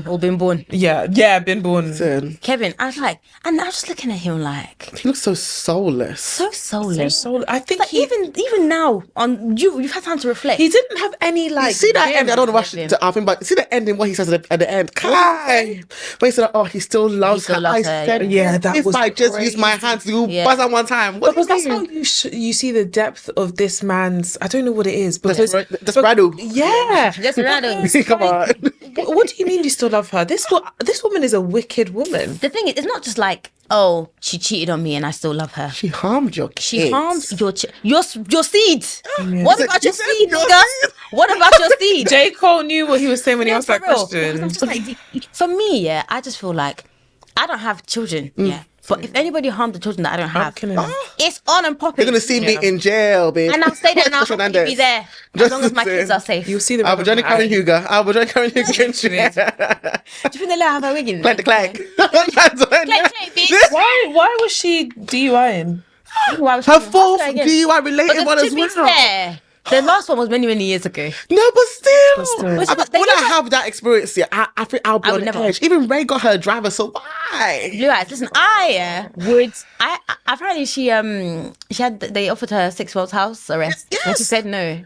Or been born. Yeah, been born. Kevin, I was like, and I was just looking at him like, he looks so soulless. So soulless. I think like even now on you've had time to reflect. He didn't have any like. You see that ending? I don't want to rush to our thing, but see the ending. What he says at the end. Kai. But he said, "Oh, he still loves her." I said, that was. If I just use my hands to buzz at one time, because that's how you see the depth of this man's. I don't know what it is, because Desperado. Yeah, Desperado. Come on. What do you mean you still love her? This woman is a wicked woman. The thing is, it's not just like, oh, she cheated on me and I still love her. She harmed your kids. She harmed your seed. What about your seed, nigga? What about your seed? J. Cole knew what he was saying when he asked that question. For me, I just feel like I don't have children. But if anybody harmed the children that I don't have, it's on and popping. You're gonna see me in jail, bitch. And I'll stay there and I'll be there as long as my kids are safe. You'll see the. I'll be joining Karen Huger. Do you think they let her have her wig in? Clank the clank. Why was she DUIing? Her fourth DUI related one as well. Fair, the last one was many years ago. No, but still. When I have that experience, I think I'll be on the edge. Even Ray got her driver, so why? Blue eyes. Listen, apparently they offered her 6 months house arrest. Yes. And she said no.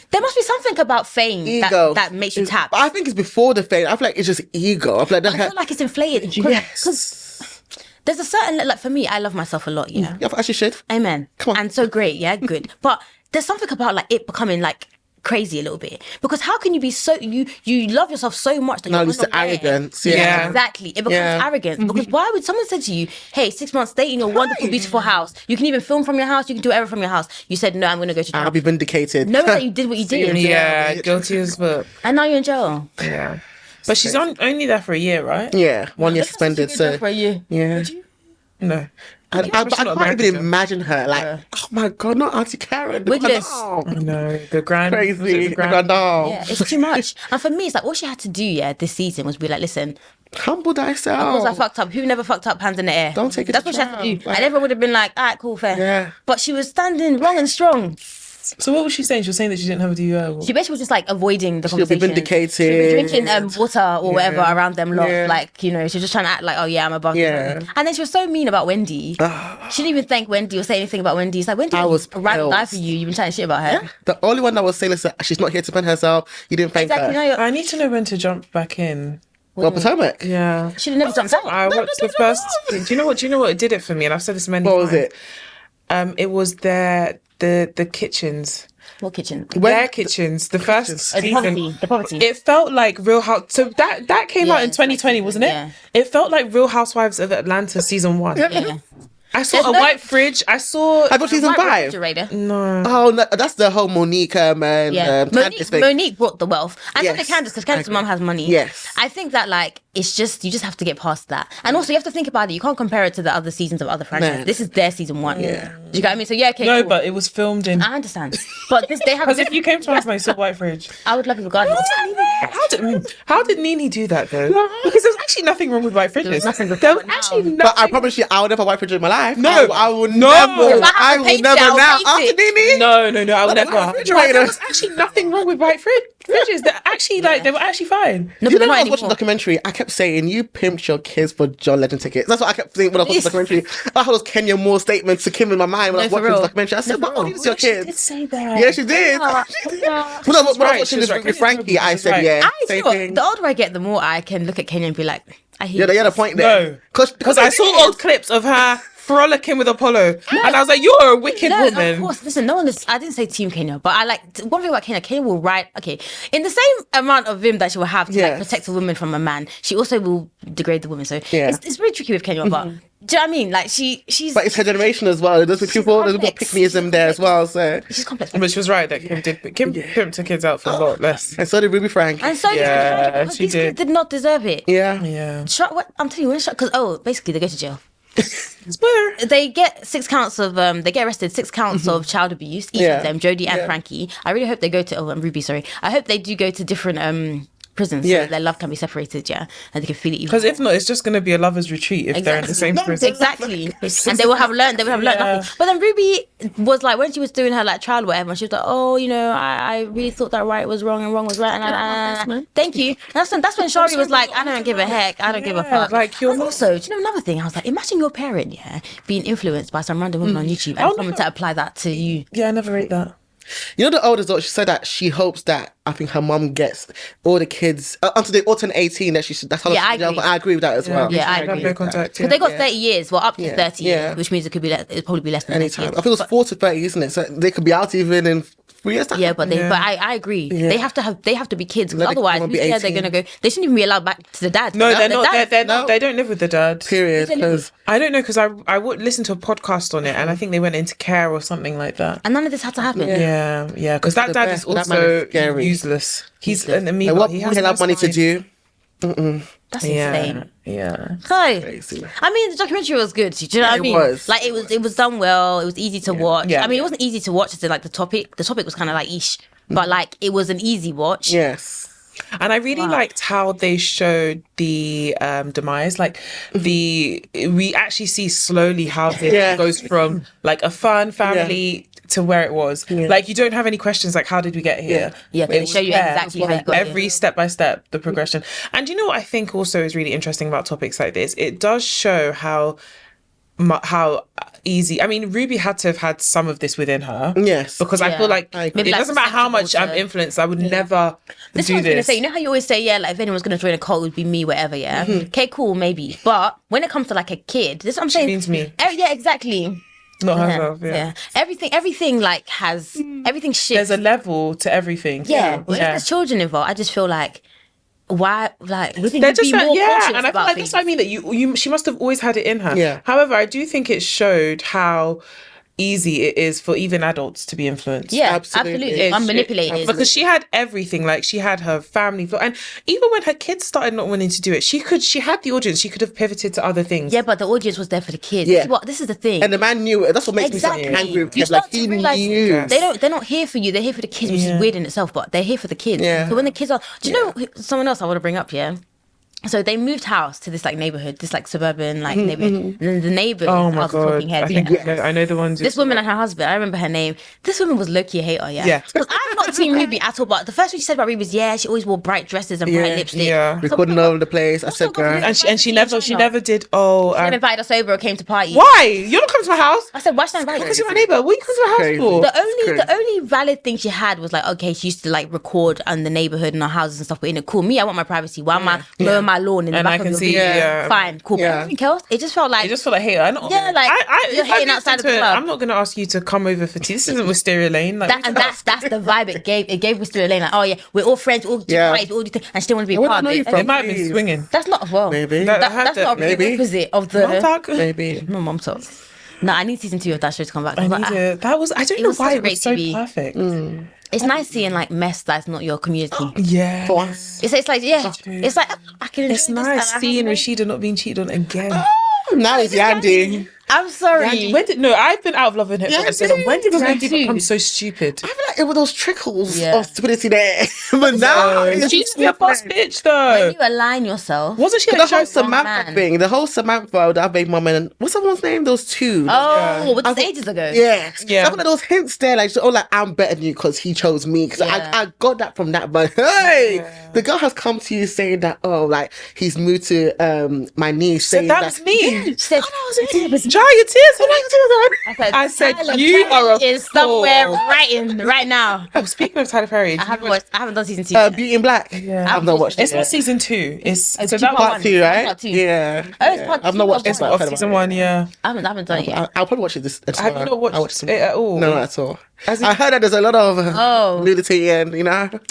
There must be something about fame that makes you tap. I think it's before the fame. I feel like it's just ego. I feel like it's inflated. Because there's a certain, like for me, I love myself a lot, Yeah, as you should. Amen. Come on. And so great, good. But there's something about like it becoming like crazy a little bit, because how can you be so you love yourself so much that you're it's the arrogance. Yeah, exactly. It becomes arrogance because why would someone say to you, "Hey, 6 months, stay in your wonderful, beautiful house. You can even film from your house. You can do everything from your house." You said, "No, I'm going to go to jail." I'll be vindicated. Knowing that you did what you did. Yeah, guilty as fuck. And now you're in jail. Yeah, but she's only there for a year, right? Yeah, 1 year suspended. So for a year. Yeah. Would you? No. I can't even imagine her like, oh my god, not Auntie Karen. Wigless. No, the grand crazy. The grand Yeah, it's too much. And for me, it's like all she had to do, this season was be like, listen, humble thyself. Of course I fucked up. Who never fucked up, hands in the air? Don't take it. That's what she had to do. And everyone would have been like, all right, cool, fair. Yeah. But she was standing wrong and strong. So what was she saying? She was saying that she didn't have a DUI. She basically was just like avoiding the She'll conversation. be vindicated. She'll be drinking water or whatever around them lot. Like, she was just trying to act like, oh yeah, I'm above you. And then she was so mean about Wendy. She didn't even thank Wendy or say anything about Wendy. It's like, Wendy, I was right die for you. You've been chatting shit about her. Yeah. The only one that was saying, listen, she's not here to defend herself. You didn't thank her. No, I need to know when to jump back in. Well, Potomac. Yeah. Should have never jumped out. I watched the first. Do you know what? It did it for me, and I've said this many times. What was it? It was the kitchens. What kitchen? Their kitchens. The first season. The poverty. It felt like Real House. So that came out in 2020, wasn't it? Yeah. It felt like Real Housewives of Atlanta season 1. Yeah. I saw a white fridge. I got season 5. No. Oh, no, that's the whole Monique man. Monique brought the wealth. I think Candace, because Candace's mum has money. Yes. I think that it's just, you just have to get past that. And also you have to think about it. You can't compare it to the other seasons of other franchises. No. This is their season 1. Yeah. Do you get what I mean? So okay. No, cool. but it was filmed in. I understand. But they have. Because if you came to us and I saw white fridge, I would love it regardless. How did Nene do that though? Because there's actually nothing wrong with white fridges. There was actually nothing. But I promise you, I would never white fridge in my life. No, I will never. I will never now. After Nene? No, I would never. Refrigerator. There was actually nothing wrong with white fridges. They're actually they were actually fine. No, you but know, I I was watching the documentary. I kept saying, "You pimped your kids for John Legend tickets." That's what I kept saying when I was watching the documentary. I had those Kenya Moore statements to Kim in my mind when I was watching the documentary. I said, "What are these your kids?" She did say that. Yeah, she did. When I was watching this Ruby Franke, I said, "Yeah." Same thing. The older I get, the more I can look at Kenya and be like, I hear. Yeah, the point there. No, because I saw old clips of her frolicking with Apollo. And I was like, you're a wicked woman. Of course. Listen, no one is, I didn't say Team Kenya, but I like, one thing about Kenya will ride, in the same amount of vim that she will have to like protect a woman from a man, she also will degrade the woman. So it's really tricky with Kenya, but do you know what I mean? Like she's. But it's her generation as well. There's people. There's a bit of pick-me-ism there as well. So she's complex. But she was right that Kim pimped her kids out for a lot less. And so did Ruby Franke. And so did these kids did not deserve it. Yeah. I'm telling you, because basically they go to jail. Spoiler. They get 6 counts of they get arrested 6 counts of child abuse, each of them, Jodie and Frankie. I really hope they go to Ruby, sorry. I hope they do go to different prisons so that their love can be separated, and they can feel it. Because if not, it's just going to be a lover's retreat if they're in the same prison. Exactly. And they will have learned nothing. But then Ruby was like, when she was doing her like trial or whatever, she was like, oh, I really thought that right was wrong and wrong was right. And thank you. And that's when Shari was like, I don't give a heck. I don't give a fuck. Like, you're also, do you know another thing? I was like, imagine your parent, being influenced by some random woman on YouTube and coming to apply that to you. Yeah, I never read that. You know, the oldest daughter, she said that she hopes that I think her mum gets all the kids until they all turn 18. That she should. That's how. I agree. I agree with that as well. Yeah, I agree. No contact. Because they got 30 years, up to 30 years, which means it'll probably be less than Anytime. 30 I think it was 4 to 30, isn't it? So they could be out even in 3 years time. Yeah, but I agree. Yeah. They have to be kids, because otherwise who's scared they're gonna go? They shouldn't even be allowed back to the dad. No, they're not. They're not. They don't live with the dad. Period. Because I don't know, because I would listen to a podcast on it, and I think they went into care or something like that. And none of this had to happen. Yeah. Because that dad is also useless. He's an amoeba. What he has money to do. That's insane. Yeah. Crazy. I mean, the documentary was good. Do you know what I mean? Was. Like it was done well. It was easy to watch. Yeah. I mean, it wasn't easy to watch. It's like the topic. The topic was kind of like ish, but like it was an easy watch. Yes. And I really liked how they showed the demise. Like we actually see slowly how this goes from like a fun family to where it was. Like you don't have any questions like, how did we get here? They show you exactly how you got every step by step, the progression. And you know what I think also is really interesting about topics like this? It does show how easy. I mean, Ruby had to have had some of this within her. Yes. Because I feel like it doesn't matter how much I'm influenced, I would never this do is what I was gonna this. say. You know how you always say, like if anyone's gonna join a cult, it would be me, whatever, Okay, cool, maybe. But when it comes to like a kid, this is what I'm saying. She means me. Yeah, exactly. Not herself, Everything like has everything shifts. There's a level to everything. But if there's children involved, I just feel like why, like, wouldn't they're you just be more cautious and I feel about like things? that's what I mean, that you she must have always had it in her. Yeah. However, I do think it showed how easy it is for even adults to be influenced. Yeah, absolutely. I'm manipulated. Because she had everything. Like she had her family, and even when her kids started not wanting to do it, she had the audience. She could have pivoted to other things. Yeah, but the audience was there for the kids. Yeah. This is the thing. And the man knew it. That's what makes me so angry with him. Like he knew. They're not here for you. They're here for the kids, which is weird in itself. But they're here for the kids. Yeah. So when the kids are, do you know someone else I want to bring up? Yeah. So they moved house to this like neighborhood, this like suburban like neighborhood. And then the neighbors, oh my god, I know the ones. This woman and her husband, I remember her name. This woman was low-key a hater, because I'm not team Ruby at all. But the first thing she said about Ruby was, she always wore bright dresses and bright lipstick. Yeah, we couldn't know the place. I said, girl, and she never did. Oh, she never invited us over or came to party. Why? You're not coming to my house? I said, why should I invite you? Because you're my neighbor. What are you coming to my house for? The only valid thing she had was like, okay, she used to like record on the neighborhood and our houses and stuff. But in it, cool. Me, I want my privacy. Why am I mowing my lawn in the back of your video? Fine, cool. But everything else, it just felt like hater. You're hating outside of the club. I'm not gonna ask you to come over for tea. This isn't Wisteria Lane. Like, that's the vibe it gave. It gave Wisteria Lane like, oh yeah, we're all friends, we all do parties, we all do things, and she didn't want to be a part of it. It might have been swinging. That's not maybe. That's not the opposite of the maybe. No mom talk. No, I need season 2 of that show to come back. I need it. That was. I don't know why it was so perfect. It's nice seeing like mess that's not your community. Yeah. For us. It's like it's like I can enjoy it's nice seeing Rashida not being cheated on again. Now it's Yandy. I'm sorry. I've been out of love in her episode. When did Yandy become so stupid? I feel like it was those trickles of stupidity there. But now she used to be a boss bitch though. When you align yourself. Wasn't she the whole Samantha thing? The whole Samantha, that baby mum, and what's someone's name? Those two. Oh, but ages ago. Yes. Yeah. Some of those hints there, like, I'm better than you because he chose me. Because I got that from that. But hey, the girl has come to you saying that, like he's moved to my niece. Saying that was me. Said, dry your tears. I said you are a is somewhere right now. Oh, speaking of Tyler Perry, I haven't done season 2. Beauty in Black. Yeah, I've not watched it. It's not season 2. It's so that part 2, right? Part 2. Yeah. Oh, it's part 2. I've not watched it's of season 1. Yeah, I haven't done it yet. I'll probably watch it this. Have you not watched it at all? No, not at all. I heard that there's a lot of nudity and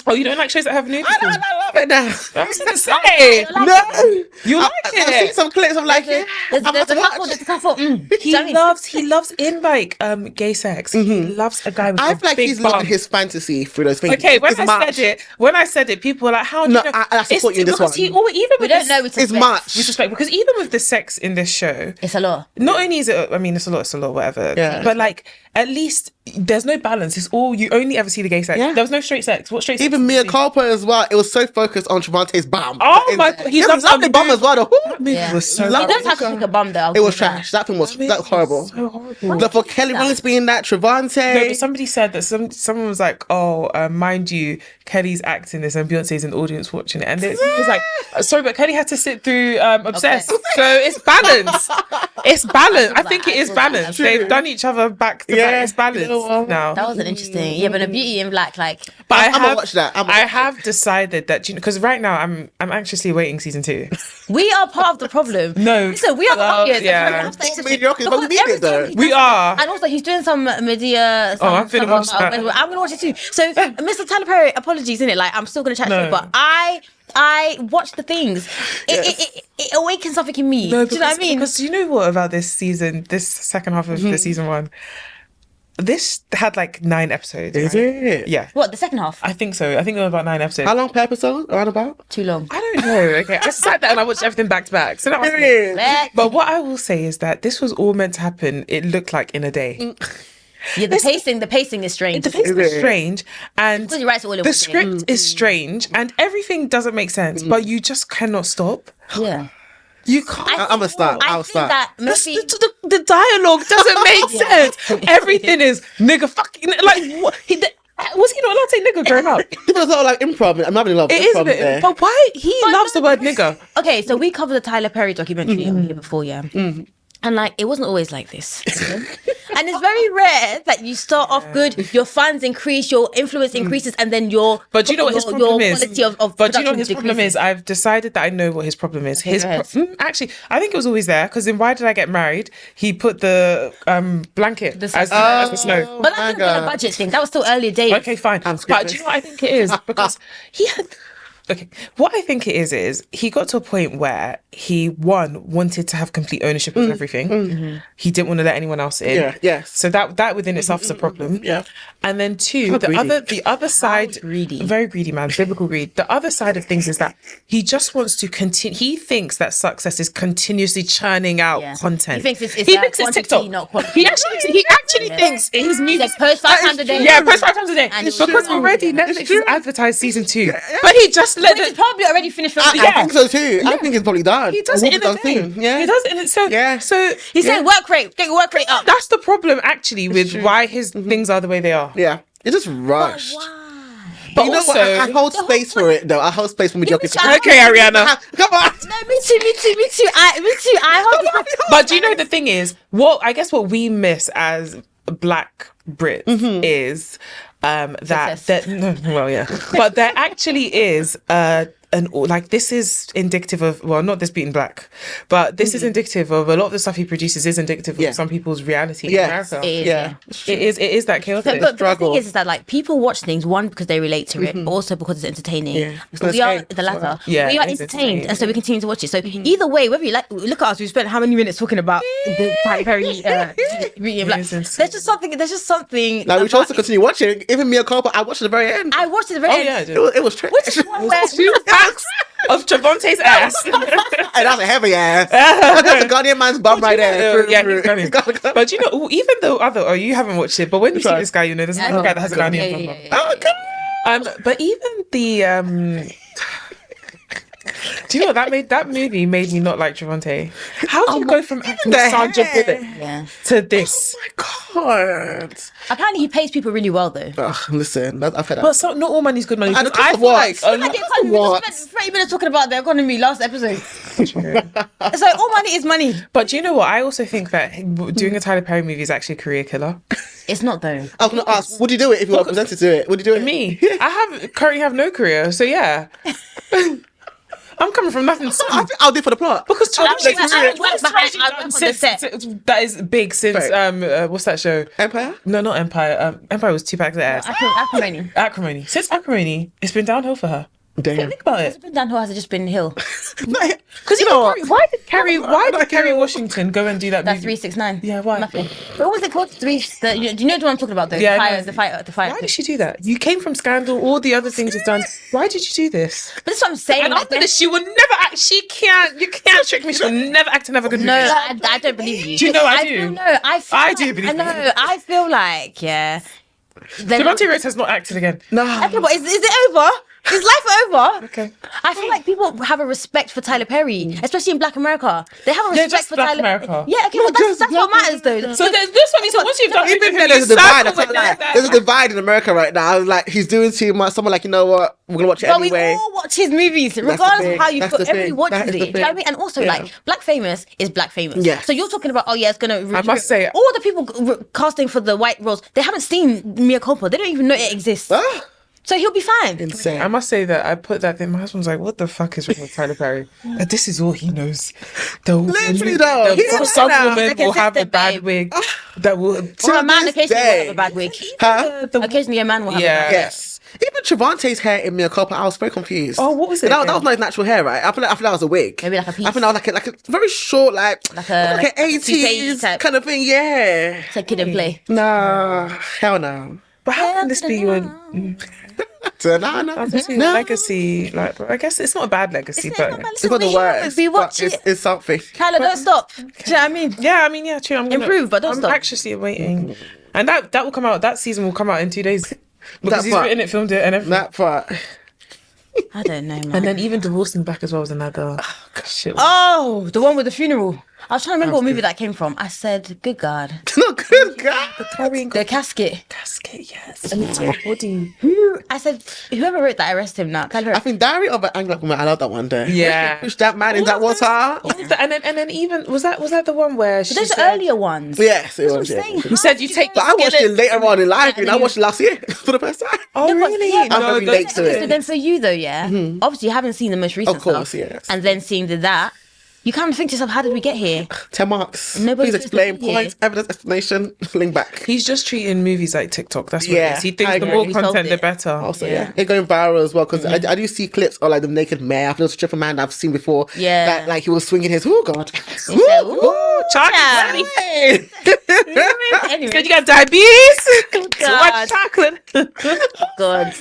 Oh, you don't like shows that have nudity? I love it now. I was gonna say No, you like it. I've seen some clips. I'm like, There's a couple. He loves in like gay sex. He loves a guy with I a feel like big he's bum. living his fantasy through those things. Okay, when I said it, people were like, "How?" No, do you know? I support you in this one. Even We with don't know. It's much. We suspect because even with the sex in this show, It's a lot. not only is it, I mean, it's a lot, whatever. Yeah. But like, at least there's no balance. It's all you only ever see the gay sex. Yeah. There was no straight sex. What straight sex? Even Mia Culpa as well. It was so focused on Travante's bum. Oh my God, he loves the bum as well. That movie was so. He does have to pick a bum though. It was trash. That film was horrible. So horrible. But for Kelly Rollins being that, Travante. No, but somebody said that someone was like, "Oh, mind you, Kelly's acting this and Beyonce's an audience watching it," and it was like, "Sorry, but Kelly had to sit through Obsessed, Okay. so it's balanced. It's balanced. I think it is balanced. They've done each other back to back. It's balanced now." That was an interesting. Yeah, but a Beauty in Black, like. But I'm gonna watch that. I have decided that because right now I'm anxiously waiting season 2. We are part of the problem. No. Listen, we are the audience. yeah. Mediocre, but we need it though. We are. And also, he's doing some Medea. I'm finna watch that. I'm gonna watch it too. So, Mr. Tyler Perry, apologies, innit? Like, I'm still gonna chat to you, but I watch the things. It awakens something in me. No, do you know what I mean? Because you know what about this season, this second half of the season 1? This had like 9 episodes. Is right? it? Yeah. What, the second half? I think so. I think there were about 9 episodes. How long per episode? Around about? Too long. I don't know. Okay, I sat there and I watched everything back to back. So that was. But what I will say is that this was all meant to happen. It looked like in a day. Yeah, the pacing is strange. The pacing is strange, and Because he writes it all in the one day. script is strange, and everything doesn't make sense. But you just cannot stop. Yeah. You can't. I'm gonna start. I'll think start. that maybe The dialogue doesn't make sense. Everything is nigga fucking like what was he not allowed to say nigga growing up? There was a lot of like improv. I'm having a lot of It is a improv bit, there. but why he loves the word nigga? Okay, so we covered the Tyler Perry documentary on here before, yeah. And like, it wasn't always like this. And it's very rare that you start off good, your fans increase, your influence increases, and then your But do you know what his problem is? quality of But do you know what production his problem decreases. is? I've decided that I know what his problem is. Okay, go ahead. Actually, I think it was always there because in Why Did I Get Married? He put the blanket as the snow. But that could have been a budget thing. That was still earlier days. Okay, fine. But do you know what I think it is? Because he had. Okay, what I think it is he got to a point where he wanted to have complete ownership of everything. He didn't want to let anyone else in. Yeah, yes. So that within itself is a problem. Yeah. And then 2, the other side, greedy. very greedy man, biblical greed. The other side of things is that he just wants to continue. He thinks that success is continuously churning out content. He thinks it's quantity, TikTok, not quality. He actually thinks his He music. says post 5 times a day. Yeah, post 5 times a day. And it's Because true. already Netflix has advertised season 2, but he just let Which is probably already finished filming. I think so too. I think it's probably done. He does it in a day. Yeah. He does it in it. So Yeah. So He said work rate, get your work rate up. that's the problem actually with why his things are the way they are. Yeah. It's just rushed. But You know also, what? I hold space for it though. I hold space for mediocrity. okay, Ariana. Come on. No, me too. I hope But do you know the thing is, what we miss as Black Brits is Success. but there actually is this is indicative of not this being Black, but this is indicative of a lot of the stuff he produces is indicative of some people's reality in Yes. America. Yeah. It is that chaotic. But the struggle. thing is that like people watch things because they relate to it, but also because it's entertaining. Yeah. But we are the latter. Yeah, we are it's entertained, and so we continue to watch it. So either way, whether you like, look at us. We spent how many minutes talking about the Tyler Perry Beauty in Black. There's just something. Like we chose to continue watching. Even Mia Culpa, I watched at the very end. I watched it the very end. yeah, I did. It was trash. Which is one where 2 packs of Travante's ass. And that's a heavy ass. That's a Guardian man's bum right there. Yeah, he's funny. But you know, even though you haven't watched it, but when you see this guy, you know, there's another guy that has a Guardian bum. Oh, come on. But even the do you know what that movie made me not like Travante? How do you go from acting the Sandra heck? Bullock to this? God. apparently he pays people really well though. Listen, I've heard that. But not all money's good money. And I feel what? like a Like the lot. economy, we just spent 30 minutes talking about the economy last episode. So all money is money. But do you know what? I also think that doing a Tyler Perry movie is actually a career killer. It's not though. I was going to ask, would you do it if you were presented to it? Would you do it? Me, I currently have no career, so yeah. I'm coming from nothing. I think I'll do it for the plot. Because I work on the set. that is big since what's that show? Empire? No, not Empire. Empire was Tupac's ass. Acrimony. Since Acrimony, it's been downhill for her. Damn. Think about Has it. it been downhill? Has it just been hill? Because you know what? Why did Kerry Washington go and do that? That's movie? 369. Yeah, why? Nothing. What was it called? Do you know what I'm talking about though? Yeah, The fire. Why did she do that? You came from Scandal, all the other things you've done. Why did you do this? But that's what I'm saying. And after this, she will never act. You can't trick me. She will never act another good movie. No, I don't believe you. Do you know I do? I do believe you. I feel like, yeah. Devontae Rhodes has not acted again. No. Okay, but is it over? Is life over? Okay. I feel like people have a respect for Tyler Perry, especially in Black America. They have a respect just for Black Tyler. America. Yeah, okay, but that's what matters though. So there's this one. So once you've done Even then, there's a divide. I can't lie. There's a divide in America right now. Like, he's doing too much. Someone like, you know what? We're gonna watch it But anyway. we all watch his movies, regardless of how you feel. Everybody watches it. You know what I mean? And also, like, Black famous is Black famous. Yeah. So you're talking about, it's gonna. I must say, all the people casting for the white roles, they haven't seen Mia Culpa. They don't even know it exists. So he'll be fine. Insane. I must say that I put that thing. My husband's like, "What the fuck is wrong with Tyler Perry? This is all he knows." Literally though, some woman will have a bad wig that will. Or a man occasionally will have a bad wig. Occasionally a man will have a bad wig. Yes. Even Travante's hair in Mia Culpa, I was very confused. Oh, what was it? That was not his natural hair, right? I feel that was a wig. Maybe like a piece. I think that was like a very short, like an 80s kind of thing. Yeah. It's a kid and play. Nah, hell no. But how can this be your legacy? Like, I guess it's not a bad legacy, but it's not the worst. We watch it. It's something. Tyler, don't stop. Do you know what I mean? Yeah, true. I'm gonna improve, but don't stop. I'm actually waiting, and that will come out. That season will come out in 2 days because he's written it, filmed it, and everything. That part. I don't know, man. And then even divorcing back as well was another shit. Oh, the one with the funeral. I was trying to remember what movie that came from. I said, good God. No, good God. The casket. Casket, yes. And it's your body. I said, whoever wrote that, arrest him now. I think Diary of an Angry Black Woman, I love that one day. Yeah. Push that man in that water. And then even was that the one where she those said, earlier ones. Yes, it was. You said you take. But I watched it later on in life, and I watched it last year for the first time. Oh, really? Yeah, I'm very late to it. So then for you though, obviously you haven't seen the most recent Of course, stuff. yes. And then seeing that, you kind of think to yourself, how did we get here? 10 marks. Nobody's Please explain. supposed to be Points, evidence, explanation, link back. He's just treating movies like TikTok. That's what it is. He thinks I the agree. more He solved content, the it. better. Also, it's going viral as well because I do see clips of like the naked mayor. I've noticed a stripper man that I've seen before. Yeah. That like he was swinging his. Oh God. Ooh, Chocolate. Anyway. Said you got diabetes. Too God. much chocolate. God.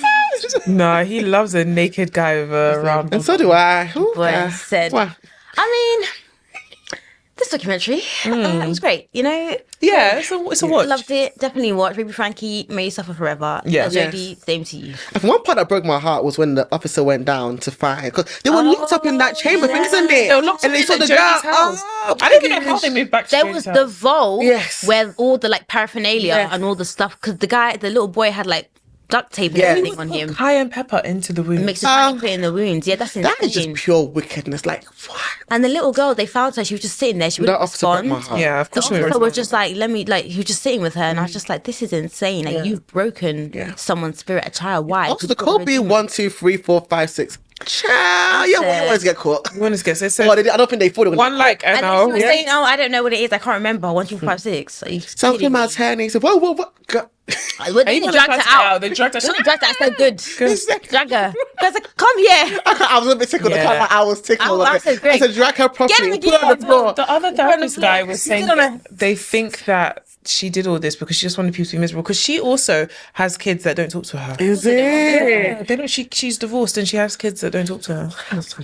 No, he loves a naked guy with a round. And so do I. Ooh, Boy, said. Wow. I mean, this documentary, it was great. You know, Yeah, it's a watch. loved it. Definitely watch. Ruby Franke, May You Suffer Forever. Yeah. Jodie, same to you. And one part that broke my heart was when the officer went down to find because they were locked up in that chamber, isn't it? They were locked and they in saw the Jodie's girl. house. Oh, I don't even know how they moved back to There Jodie's was house. the vault Yes. where all the like paraphernalia Yes. and all the stuff because the little boy had like duct tape and Yeah. everything on him. cayenne pepper into the wound. Mixed with put in the wounds. Yeah, that's insane. that is just pure wickedness. Like what? And the little girl, they found her. She was just sitting there. She That wouldn't officer broke my respond. heart. Yeah, of The course. officer was just like, he was just sitting with her, and I was just like, this is insane. Like, you've broken someone's spirit, a child. Why? Also, the code being 1, 2, 3, 4, 5, 6. Child, you always get caught. You want to guess? It Oh, said I don't think they thought it was one like And and then she was oh. saying, "Oh, I don't know what it is. I can't remember. 1, 2, 5, 6." Like, something about 10. He said, "Whoa." When they Even dragged the her first out. They dragged her. When they dragged her out, so good. Good. Drag her. I was like, "Come here." I was a bit tickled. Yeah. I was tickled. I said, great. I said, drag her properly. Get Put her on the floor. The other therapist guy was saying Sit on her. they think that she did all this because she just wanted people to be miserable because she also has kids that don't talk to her. Is it? Yeah, they don't. She's divorced and she has kids that don't talk to her.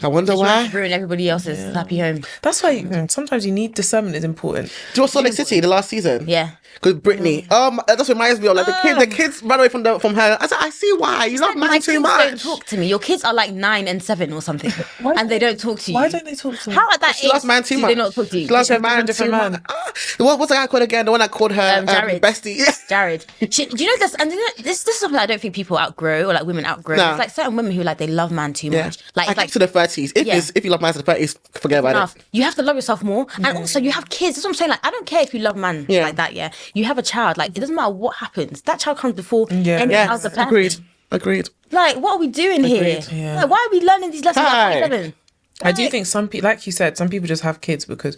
I wonder why. Ruin everybody else's happy home. That's why sometimes you need discernment is important. Do you know Salt Lake City the last season? Yeah. Because Britney, that just reminds me of Like the kids run away from her. I said, I see why. You love man too much. Don't talk to me. Your kids are like 9 and 7 or something, and they don't talk to you. Why don't they talk to me? How at that age loves man too much. do they not talk to you? She loves different man. What's the guy called again? The one that called her Jared. bestie. Jared. Do you know this? And this is something I don't think people outgrow or like women outgrow. Nah. It's like certain women who like they love man too much. Like to the 30s. If you love man to the 30s, forget about it. You have to love yourself more, and also you have kids. That's what I'm saying. Like I don't care if you love man like that. Yeah, you have a child. Like it doesn't matter what happens. That child comes before any other person. Agreed. Like what are we doing here? Yeah. Like, why are we learning these lessons at 27? I do think some people, like you said, some people just have kids because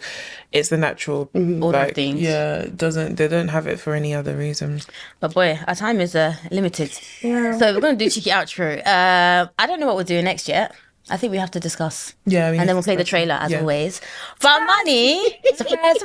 it's the natural order of things. Yeah, they don't have it for any other reason. But boy, our time is limited. Yeah. So we're gonna do a cheeky outro. I don't know what we're doing next yet. I think we have to discuss. Yeah, and then we'll play the trailer as always. But Manny, surprise!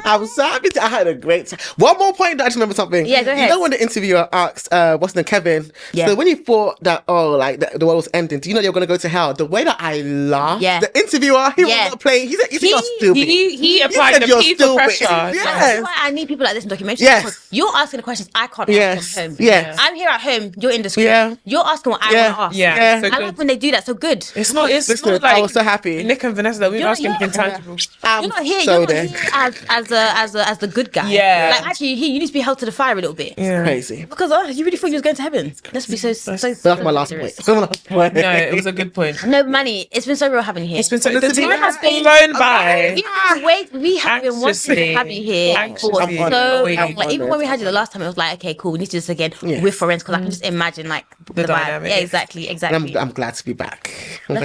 I'm so happy. I had a great time. One more point. I just remember something. Yeah, go ahead. You know when the interviewer asked, what's the name, Kevin? Yeah. So when he thought that, the world was ending, do you know you're going to go to hell? The way that I laughed, the interviewer, he was not playing. He said, you're stupid. He applied the P for pressure. Yes. That's why I need people like this in documentaries. Yes. Because you're asking the questions I can't ask from home. Yes. I'm here at home. You're in the screen. Yeah. You're asking what I want to ask. Yeah. So I like when they do that. So good. It's not Listen, like I was so happy. Nick and Vanessa that we've been asking intangibles. You're not here as the good guy. Yeah. Like actually, you need to be held to the fire a little bit. Yeah. Crazy. Because you really thought you was going to heaven. Let's be so. That's my last point. No, it was a good point. No, Manny, it's been so real having you here. It's been so. The Listen, time has flown by. We have been wanting to have you here for so long. Like even when we had you the last time, it was like, okay, cool. We need to do this again with friends because I can just imagine like the dynamic. vibe. Yeah, exactly. I'm glad to be back.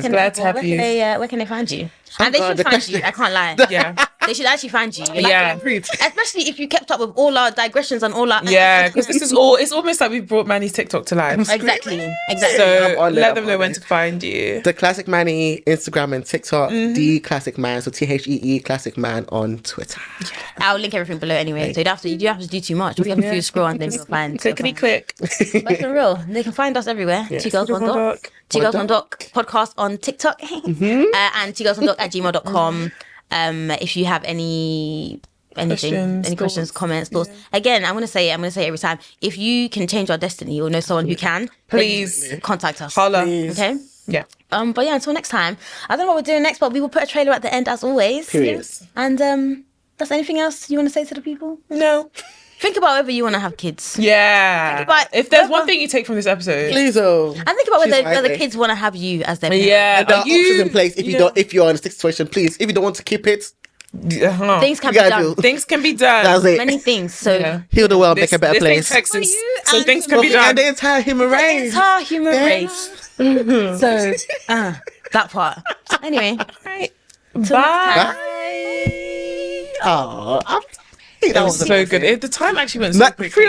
Glad to have you. Where can they find you? And they should find you. I can't lie. Yeah. They should actually find you. Yeah. Especially if you kept up with all our digressions and all our... Yeah, because this is all... It's almost like we brought Manny's TikTok to life. Exactly. So let them know when to find you. The Classic Manny, Instagram and TikTok. The Classic Man, so THEE Classic Man on Twitter. I'll link everything below anyway. So you don't have to do too much. We have to scroll and then you'll find... Clickety-click. But for real, they can find us everywhere. Yes. 2 Girls 1 Doc. 2 Girls 1 Doc podcast on TikTok. And 2 Girls 1 Doc at gmail.com. If you have any questions, comments, thoughts. Again, I'm gonna say it every time. If you can change our destiny or know someone who can, please contact us. Holla. Okay? Yeah. But yeah, until next time. I don't know what we're doing next, but we will put a trailer at the end as always. Period. And that's anything else you want to say to the people? No. Think about whether you want to have kids. Yeah. If there's one thing you take from this episode, please. And think about whether the kids want to have you as their parent. Yeah. And there are options in place if you're in a stick situation. Please, if you don't want to keep it, things can be done. Things can be done. That's it. Many things. So heal the world, make a better place. Texas, so things can be done. And the entire human race. So that part. Anyway. Right. Bye. Oh, that was so good. The time actually went so quickly.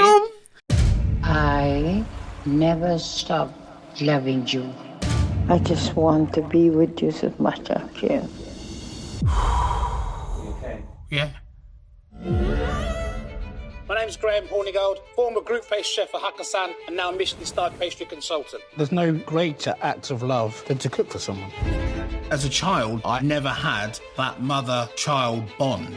I never stop loving you. I just want to be with you as much as I can. Okay. Yeah. My name's Graham Hornigold, former group-based chef at Hakkasan and now Michelin-starred pastry consultant. There's no greater act of love than to cook for someone. As a child, I never had that mother-child bond.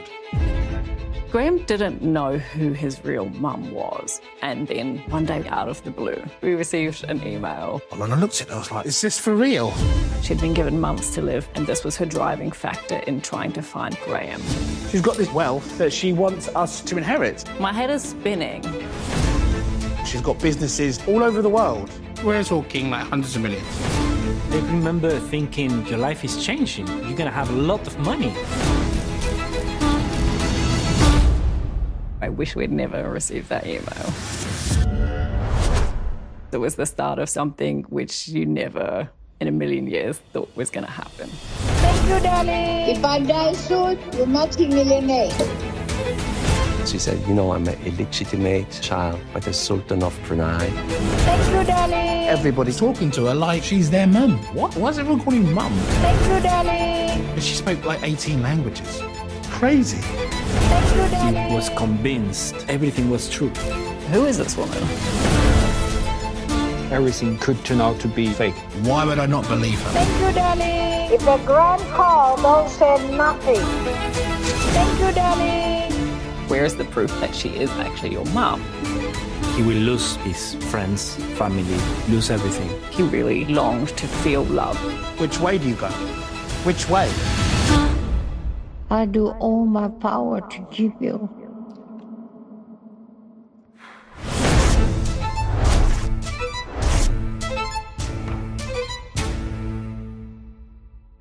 Graham didn't know who his real mum was. And then one day, out of the blue, we received an email. And when I looked at it, I was like, is this for real? She'd been given months to live, and this was her driving factor in trying to find Graham. She's got this wealth that she wants us to inherit. My head is spinning. She's got businesses all over the world. We're talking like hundreds of millions. I remember thinking, your life is changing. You're gonna have a lot of money. I wish we'd never received that email. It was the start of something which you never in a million years thought was going to happen. Thank you, darling. If I die soon, you're multi-millionaire. She said, I'm a illegitimate child by the Sultan of Brunei. Thank you, darling. Everybody's talking to her like she's their mum. What? Why is everyone calling mum? Thank you, darling. But she spoke like 18 languages. Crazy. Thank you, darling. He was convinced everything was true. Who is this woman? Everything could turn out to be fake. Why would I not believe her? Thank you, darling. If a grand call, don't say nothing. Thank you, darling. Where's the proof that she is actually your mum? He will lose his friends, family, lose everything. He really longed to feel love. Which way do you go? Which way? I do all my power to give you